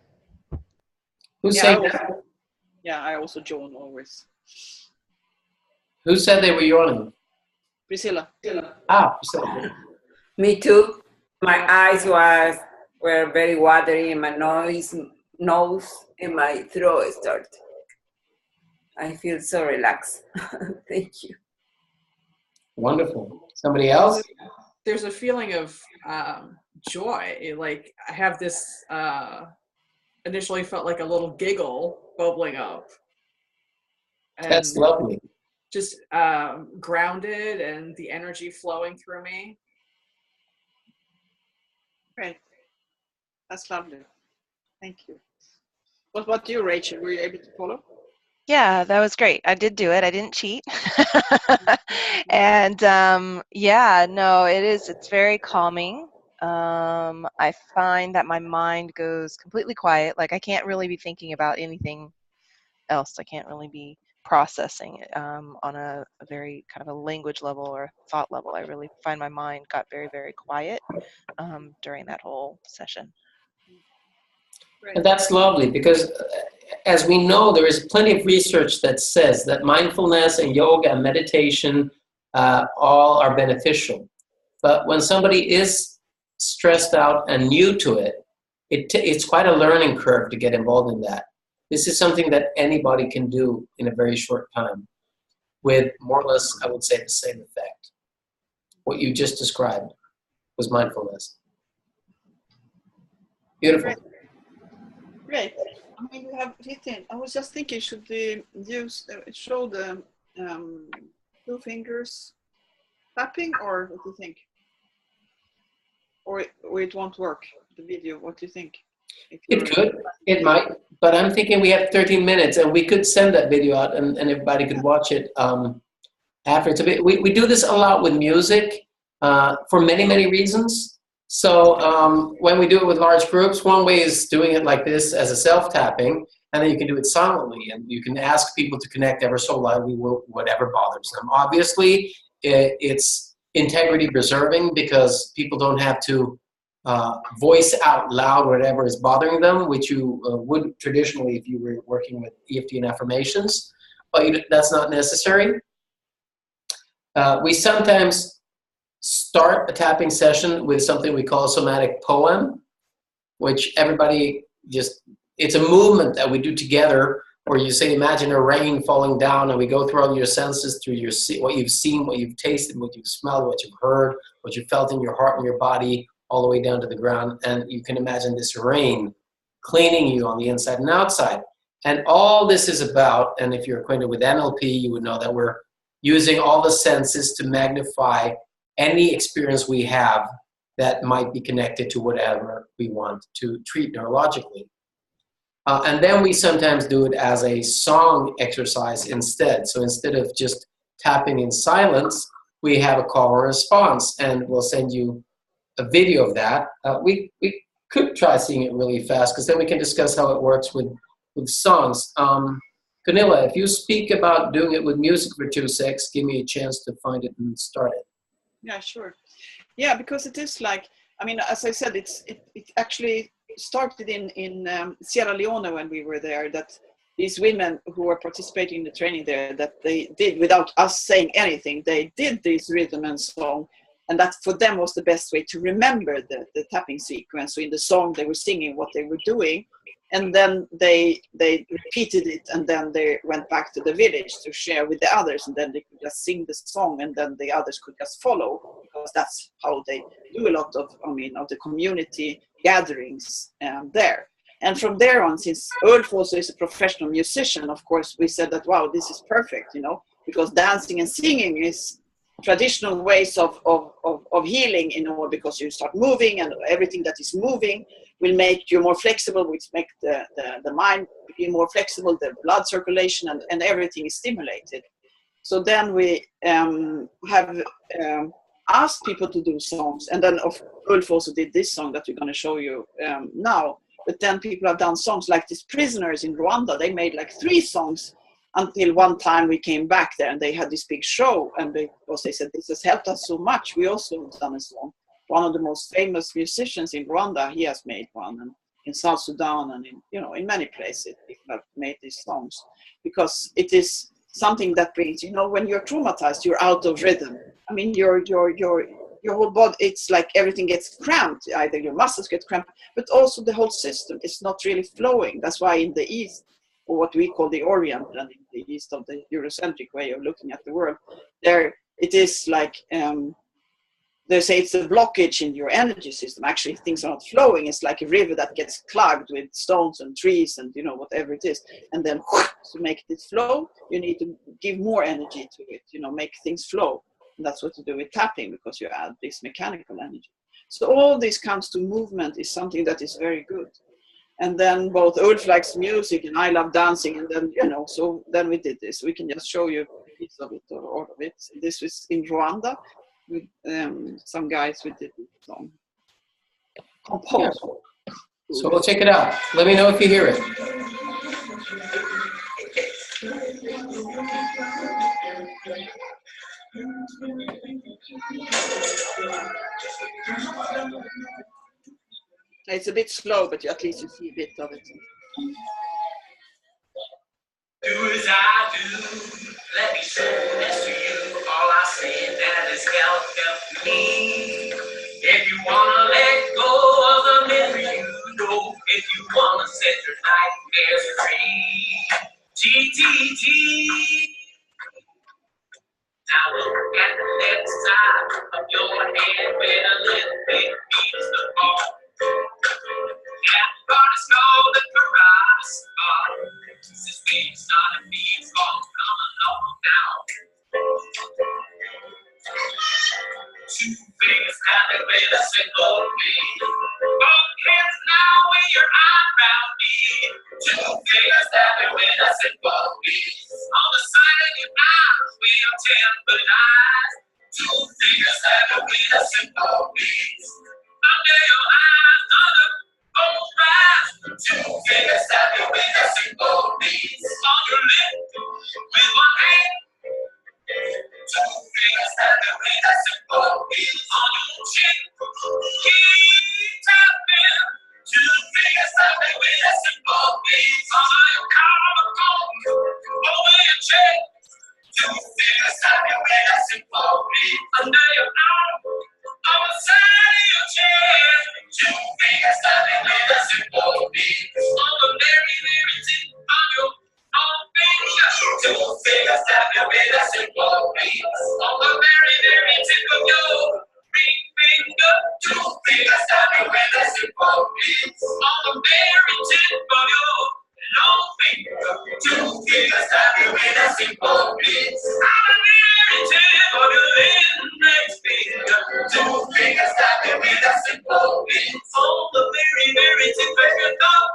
Who said that?
Yeah, I also yawn always.
Who said they were yawning?
Priscilla.
Ah, Priscilla.
Me too. My eyes were very watery and my nose and my throat started. I feel so relaxed. Thank you.
Wonderful. Somebody else?
There's a feeling of joy. Like I have this, initially felt like a little giggle bubbling up. And
that's lovely.
Just grounded and the energy flowing through me.
Great. That's lovely. Thank you. What about you, Rachel? Were you able to follow?
Yeah, that was great. I did do it. I didn't cheat. And yeah, no, it's very calming. I find that my mind goes completely quiet. Like I can't really be thinking about anything else. I can't really be processing it on a very kind of a language level or thought level. I really find my mind got very, very quiet during that whole session.
And that's lovely because as we know, there is plenty of research that says that mindfulness and yoga and meditation all are beneficial. But when somebody is stressed out and new to it, it's quite a learning curve to get involved in that. This is something that anybody can do in a very short time with more or less, I would say, the same effect. What you just described was mindfulness. Beautiful.
Great. I mean, we have written. I was just thinking, should we show the 2 fingers tapping, or what do you think? Or it won't work, the video. What do you think?
It could, it might, but I'm thinking we have 13 minutes and we could send that video out and everybody could watch it after. We do this a lot with music for many, many reasons. So when we do it with large groups, one way is doing it like this as a self-tapping, and then you can do it silently, and you can ask people to connect ever so lightly with whatever bothers them. Obviously, it's integrity preserving because people don't have to voice out loud whatever is bothering them, which you would traditionally if you were working with EFT and affirmations, but that's not necessary. We sometimes start a tapping session with something we call a somatic poem, which everybody it's a movement that we do together where you say, imagine a rain falling down, and we go through all your senses, through what you've seen, what you've tasted, what you've smelled, what you've heard, what you felt in your heart and your body, all the way down to the ground. And you can imagine this rain cleaning you on the inside and outside. And all this is about, and if you're acquainted with NLP, you would know that we're using all the senses to magnify any experience we have that might be connected to whatever we want to treat neurologically. And then we sometimes do it as a song exercise instead. So instead of just tapping in silence, we have a call and response, and we'll send you a video of that. We could try seeing it really fast, because then we can discuss how it works with songs. Gunilla, if you speak about doing it with music for 2 seconds, give me a chance to find it and start it.
Yeah, sure. Yeah, because it is like, I mean, as I said, it actually started in Sierra Leone when we were there, that these women who were participating in the training there, that they did, without us saying anything, they did this rhythm and song, and that for them was the best way to remember the tapping sequence. So in the song they were singing what they were doing, and then they repeated it, and then they went back to the village to share with the others, and then they could just sing the song, and then the others could just follow, because that's how they do a lot of, of the community gatherings there. And from there on, since Ulf also is a professional musician, of course, we said that, wow, this is perfect, because dancing and singing is traditional ways of healing, because you start moving, and everything that is moving will make you more flexible, which make the mind be more flexible, the blood circulation and everything is stimulated. So then we have asked people to do songs, and then Ulf also did this song that we're going to show you now. But then people have done songs like these prisoners in Rwanda. They made like 3 songs until one time we came back there, and they had this big show, and because they said, this has helped us so much, we also have done a song. One of the most famous musicians in Rwanda, he has made one, and in South Sudan, and in many places people have made these songs, because it is something that brings, when you're traumatized, you're out of rhythm. I mean, your whole body, it's like everything gets cramped. Either your muscles get cramped, but also the whole system is not really flowing. That's why in the East, or what we call the Orient, and in the East of the Eurocentric way of looking at the world, there it is like, they say it's a blockage in your energy system. Actually, things are not flowing. It's like a river that gets clogged with stones and trees and whatever it is. And then to make it flow, you need to give more energy to it, make things flow. And that's what you do with tapping, because you add this mechanical energy. So all this comes to movement is something that is very good. And then both Ulf likes music and I love dancing. And then, so then we did this. We can just show you a piece of it or all of it. This was in Rwanda with some guys who did this song.
Yeah. So we'll check it out. Let me know if you hear it.
It's a bit slow, but at least you see a bit of it.
Do as I do, let me show this to you. All I say that is help me. If you wanna let go of the misery you know, if you wanna set your nightmares free, TTT. Now look at the left side of your hand where a little bit means the ball. Yeah, but it's called the karate spot. Since we started being called, come along now. 2 fingers tapping with a single beat. Both hands now where your eyebrow beat. 2 fingers tapping with a single beat. On the side of your eyes where your temple lies. 2 fingers tapping with a single beat. I'm Two fingers tapping with a simple beat. On the very, very tip of your finger. Two fingers tapping with a simple beat. On the very, very tip of your ring finger. Two fingers tapping with a simple beat. On the very tip of your long finger. Two fingers tapping with a simple beat. On the very tip of your index finger. Two fingers tapping with a simple beat. On the very, very tip of your thumb.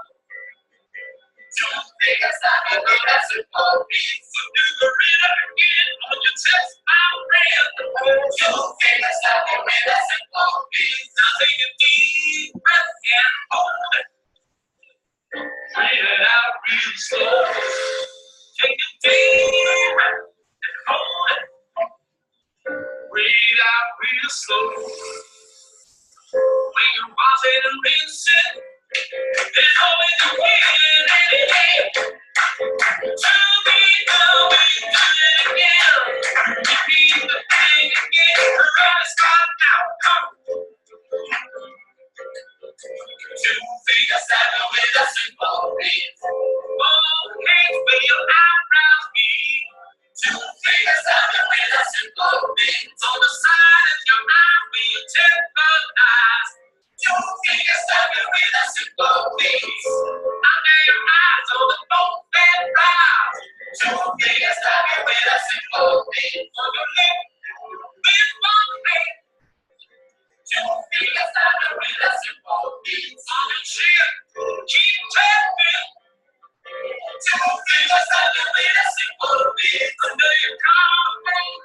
Two fingers tapping with a simple beat. So do the rhythm again on your chest, my friend. Two fingers tapping with a simple beat. Now take a deep breath and hold it. Breathe it out real slow. Take a deep breath and hold it. Breathe out real slow. When you're watching and rinsing, there's always a win in it. To be done, we do it again. Repeat the thing again. Right, start now. Come. Two fingers tapping with a simple beat. Both hands where your eyebrows meet. Two fingers tapping with a simple beat. On the side of your eye where your temper lies. Two fingers tapping with a simple beat. Under your eyes on the both and rise. Two fingers tapping with a simple beat. On your lip with one hand. Two fingers tapping with a simple beat. On your chin, keep tapping. Two fingers tapping with a simple beat. Under your collarbone,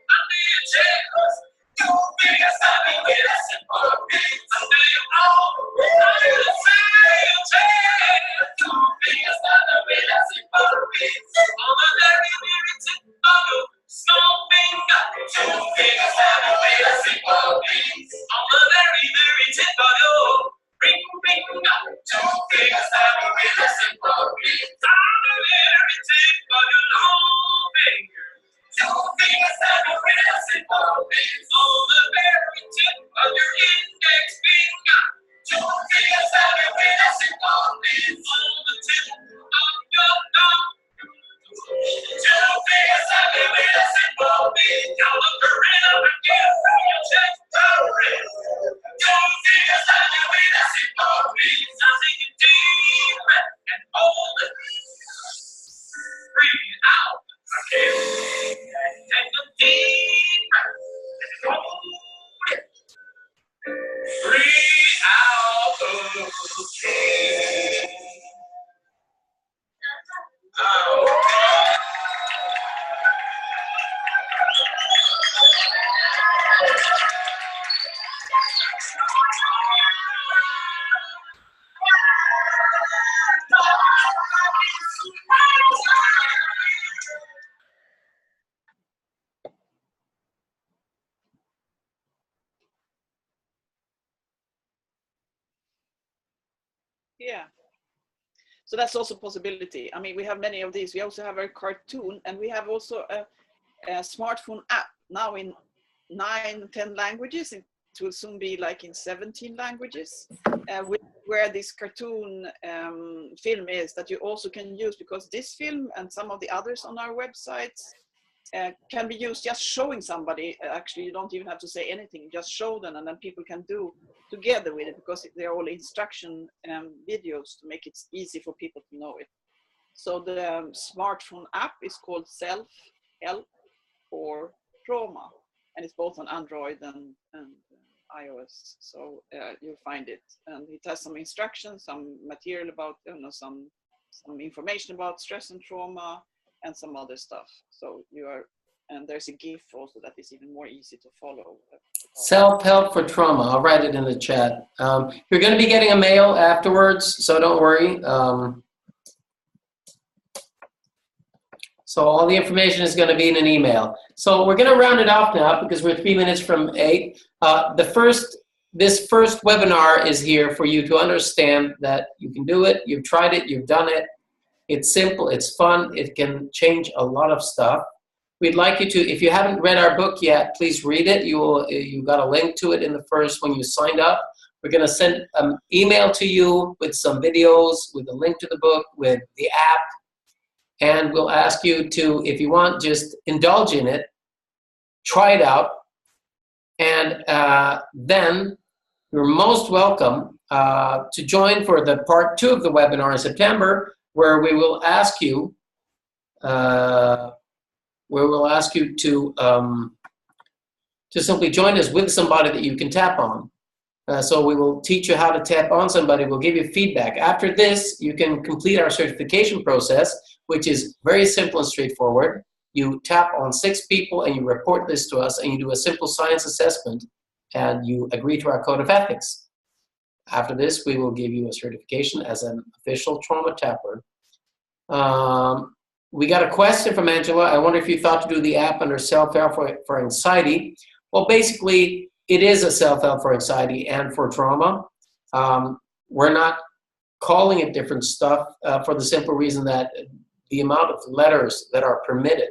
under your chest. Two fingers tapping with a simple beat. Under your arm, under the side of your chest. Two fingers tapping with a simple beat. On the very, very tip of your small finger. Two fingers tapping with a simple beat. On the very, very tip of your ring finger. Two fingers tapping with a simple beat. On the very tip of your long finger. Two fingers tapping with a simple beat. On the very tip of your index finger. Two fingers tapping with a simple beat. On the tip of your thumb. Two fingers tapping with a simple beat. Now look around again from your chest to wrist. Two fingers tapping with a simple beat. Now take a deep breath and hold it. Breathe out again. Take a deep breath and hold it. Breathe out again.
Yeah. So that's also a possibility. I mean, we have many of these. We also have a cartoon, and we have also a smartphone app now in 9-10 languages. It will soon be like in 17 languages, where this cartoon film is that you also can use, because this film and some of the others on our websites can be used just showing somebody. Actually, you don't even have to say anything, just show them, and then people can do together with it, because they're all instruction videos to make it easy for people to know it. So the smartphone app is called Self-Help for Trauma, and it's both on Android and iOS. So you'll find it, and it has some instructions, some material about, some information about stress and trauma, and some other stuff. So and there's a GIF also that is even more easy to follow.
Self-help for trauma. I'll write it in the chat. You're going to be getting a mail afterwards, so don't worry. So all the information is going to be in an email. So we're going to round it off now because we're 3 minutes from 8. This first webinar is here for you to understand that you can do it. You've tried it. You've done it. It's simple. It's fun. It can change a lot of stuff. We'd like you to, if you haven't read our book yet, please read it. You got a link to it in the first when you signed up. We're going to send an email to you with some videos, with a link to the book, with the app. And we'll ask you to, if you want, just indulge in it, try it out. And then you're most welcome to join for the part 2 of the webinar in September, where we will ask you, to simply join us with somebody that you can tap on. So we will teach you how to tap on somebody. We'll give you feedback. After this, you can complete our certification process, which is very simple and straightforward. You tap on 6 people and you report this to us, and you do a simple science assessment, and you agree to our code of ethics. After this, we will give you a certification as an official trauma tapper. We got a question from Angela. I wonder if you thought to do the app under self-help for anxiety. Well, basically, it is a self-help for anxiety and for trauma. We're not calling it different stuff for the simple reason that the amount of letters that are permitted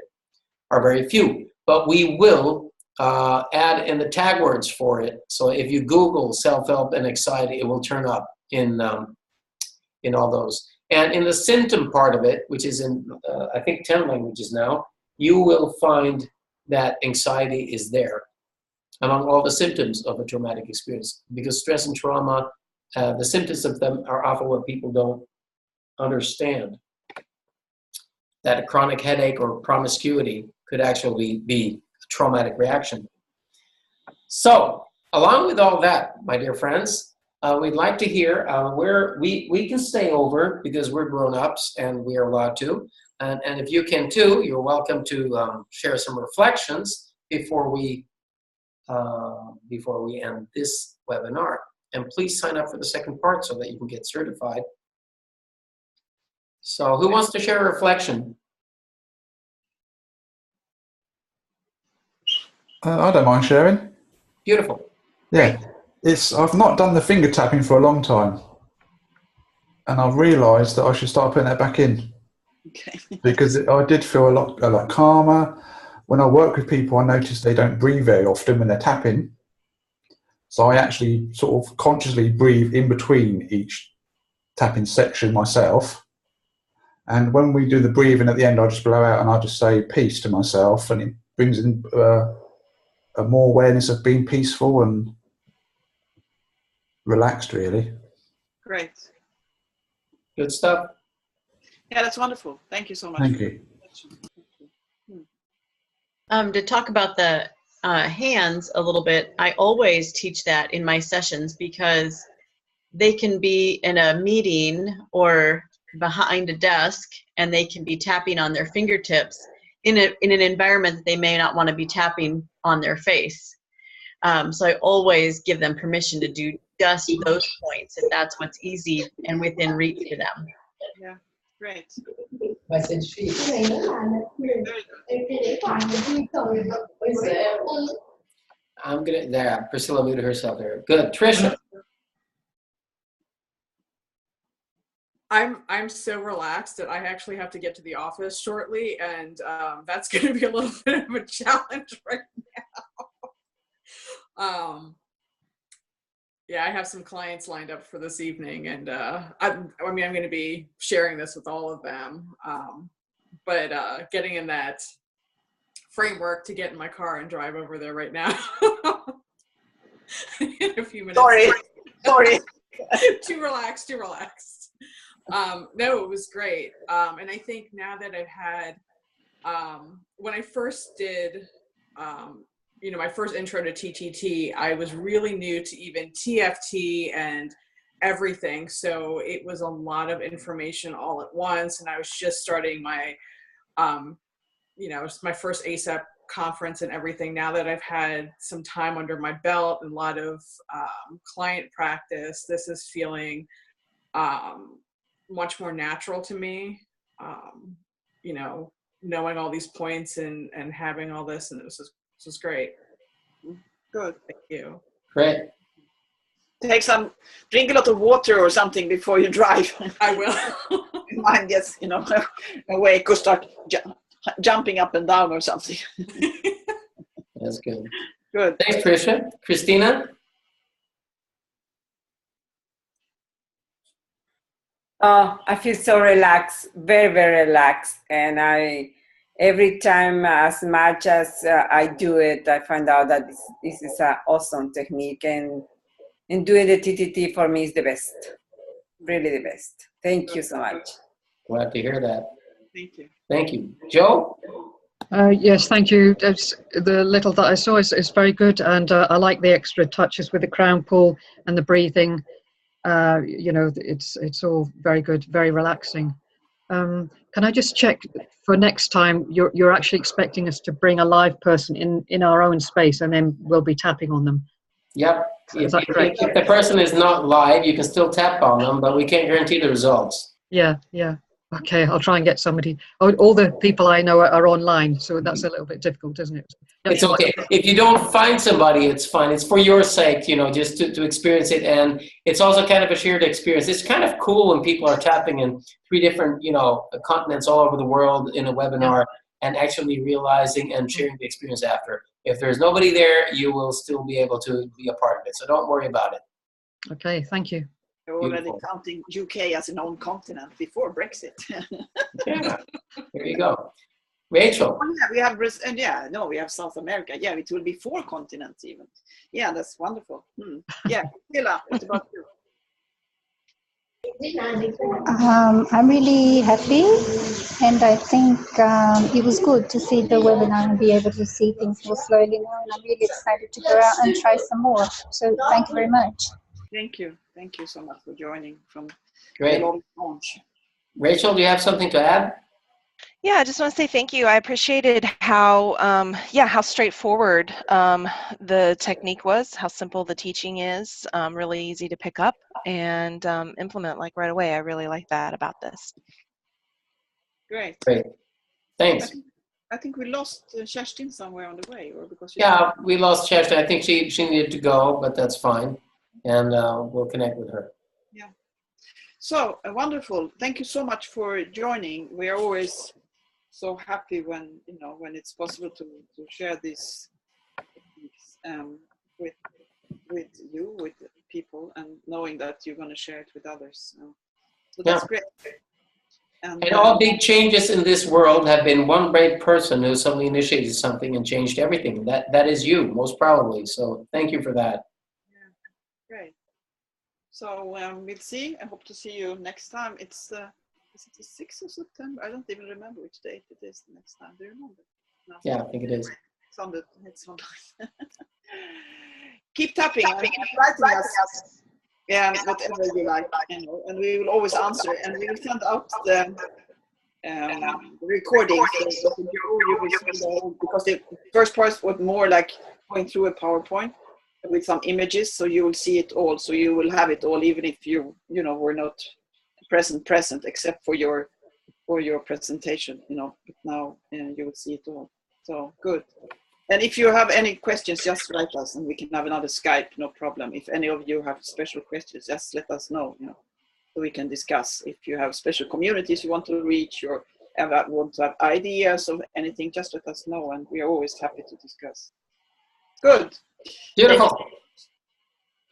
are very few. But we will add in the tag words for it. So if you Google self-help and anxiety, it will turn up in all those. And in the symptom part of it, which is in, I think, 10 languages now, you will find that anxiety is there among all the symptoms of a traumatic experience. Because stress and trauma, the symptoms of them are often what people don't understand. That a chronic headache or promiscuity could actually be a traumatic reaction. So, along with all that, my dear friends, we'd like to hear where we can stay over because we're grown-ups and we are allowed to. And if you can too, you're welcome to share some reflections before we end this webinar. And please sign up for the second part so that you can get certified. So who wants to share a reflection?
I don't mind sharing.
Beautiful.
Yeah. I've not done the finger tapping for a long time. And I've realised that I should start putting that back in.
Okay.
Because I did feel a lot calmer. When I work with people, I notice they don't breathe very often when they're tapping. So I actually sort of consciously breathe in between each tapping section myself. And when we do the breathing at the end, I just blow out and I just say peace to myself. And it brings in a more awareness of being peaceful and relaxed, really.
Great.
Good stuff.
Yeah, that's wonderful. Thank you so much.
Thank you.
To talk about the hands a little bit, I always teach that in my sessions because they can be in a meeting or behind a desk and they can be tapping on their fingertips in an environment that they may not want to be tapping on their face. So I always give them permission to do just those points if that's what's easy and within reach for them.
Yeah, great.
I'm gonna, there, Priscilla muted herself there. Good. Tricia.
I'm so relaxed that I actually have to get to the office shortly, and that's going to be a little bit of a challenge right now. Yeah, I have some clients lined up for this evening, and I mean, I'm going to be sharing this with all of them, but getting in that framework to get in my car and drive over there right now in a few minutes.
Sorry.
Too relaxed. No, it was great. And I think now that I've had, when I first did, my first intro to TTT, I was really new to even TFT and everything. So it was a lot of information all at once. And I was just starting my, my first ASAP conference and everything. Now that I've had some time under my belt and a lot of client practice, this is feeling much more natural to me, knowing all these points and having all this, and this is great.
Good.
Thank you.
Great.
Drink a lot of water or something before you drive.
I will.
Mine gets, awake or start jumping up and down or something.
That's good.
Good.
Thanks, Tricia. Christina?
Oh, I feel so relaxed, very, very relaxed. And every time, as much as I do it, I find out that this is an awesome technique. And doing the TTT for me is the best, really the best. Thank you so much.
Glad to hear that.
Thank you.
Thank you. Joe?
Yes, thank you. The little that I saw is very good, and I like the extra touches with the crown pull and the breathing. You know, it's all very good, very relaxing. Can I just check for next time? You're actually expecting us to bring a live person in our own space, and then we'll be tapping on them.
Yep.
Is that correct?
If the person is not live, you can still tap on them, but we can't guarantee the results.
Yeah, yeah. Okay, I'll try and get somebody. All the people I know are online, so that's a little bit difficult, isn't it?
It's okay. If you don't find somebody, it's fine. It's for your sake, you know, just to experience it. And it's also kind of a shared experience. It's kind of cool when people are tapping in 3 different, you know, continents all over the world in a webinar and actually realizing and sharing the experience after. If there's nobody there, you will still be able to be a part of it. So don't worry about it.
Okay, thank you.
We're already counting UK as a known continent before Brexit.
Yeah, there you go. Rachel.
Oh, yeah, we have, and yeah, no, we have South America. Yeah, it will be 4 continents even. Yeah, that's wonderful. Yeah, Hila, what about you?
I'm really happy, and I think it was good to see the webinar and be able to see things more slowly now, and I'm really excited to go out and try some more. So thank you very much.
Thank you. Thank you so much for joining from
Great.
the launch.
Rachel, do you have something to add?
Yeah, I just want to say thank you. I appreciated how, how straightforward the technique was, how simple the teaching is, really easy to pick up and implement like right away. I really like that about this.
Great.
Great. Thanks.
I think we lost Kerstin somewhere on the way, or because
yeah, we lost Kerstin. I think she needed to go, but that's fine, and we'll connect with her.
Yeah. So wonderful. Thank you so much for joining. We are always so happy when it's possible to share this with you, with people, and knowing that you're going to share it with others. So that's great.
And all big changes in this world have been one brave person who suddenly initiated something and changed everything. That is you, most probably. So thank you for that.
Yeah, great. So we'll see. I hope to see you next time. Is it the 6th of September? I don't even remember which date it is the next time. Do you remember? No.
Yeah, I think it is.
It's online. Keep tapping. Keep writing us. Yeah, whatever you like, and we will always answer, and we will send out the recording. So you will see the whole, because the first part was more like going through a PowerPoint with some images, so you will see it all. So you will have it all, even if you were not present, except for your presentation. But now you will see it all. So good. And if you have any questions, just write us, and we can have another Skype, no problem. If any of you have special questions, just let us know, so we can discuss. If you have special communities you want to reach, or want to have ideas of anything, just let us know, and we are always happy to discuss. Good.
Beautiful.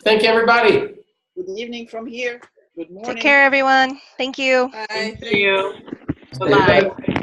Thank you, everybody.
Good evening from here. Good morning.
Take care, everyone. Thank you.
Bye.
Thank you. Bye-bye.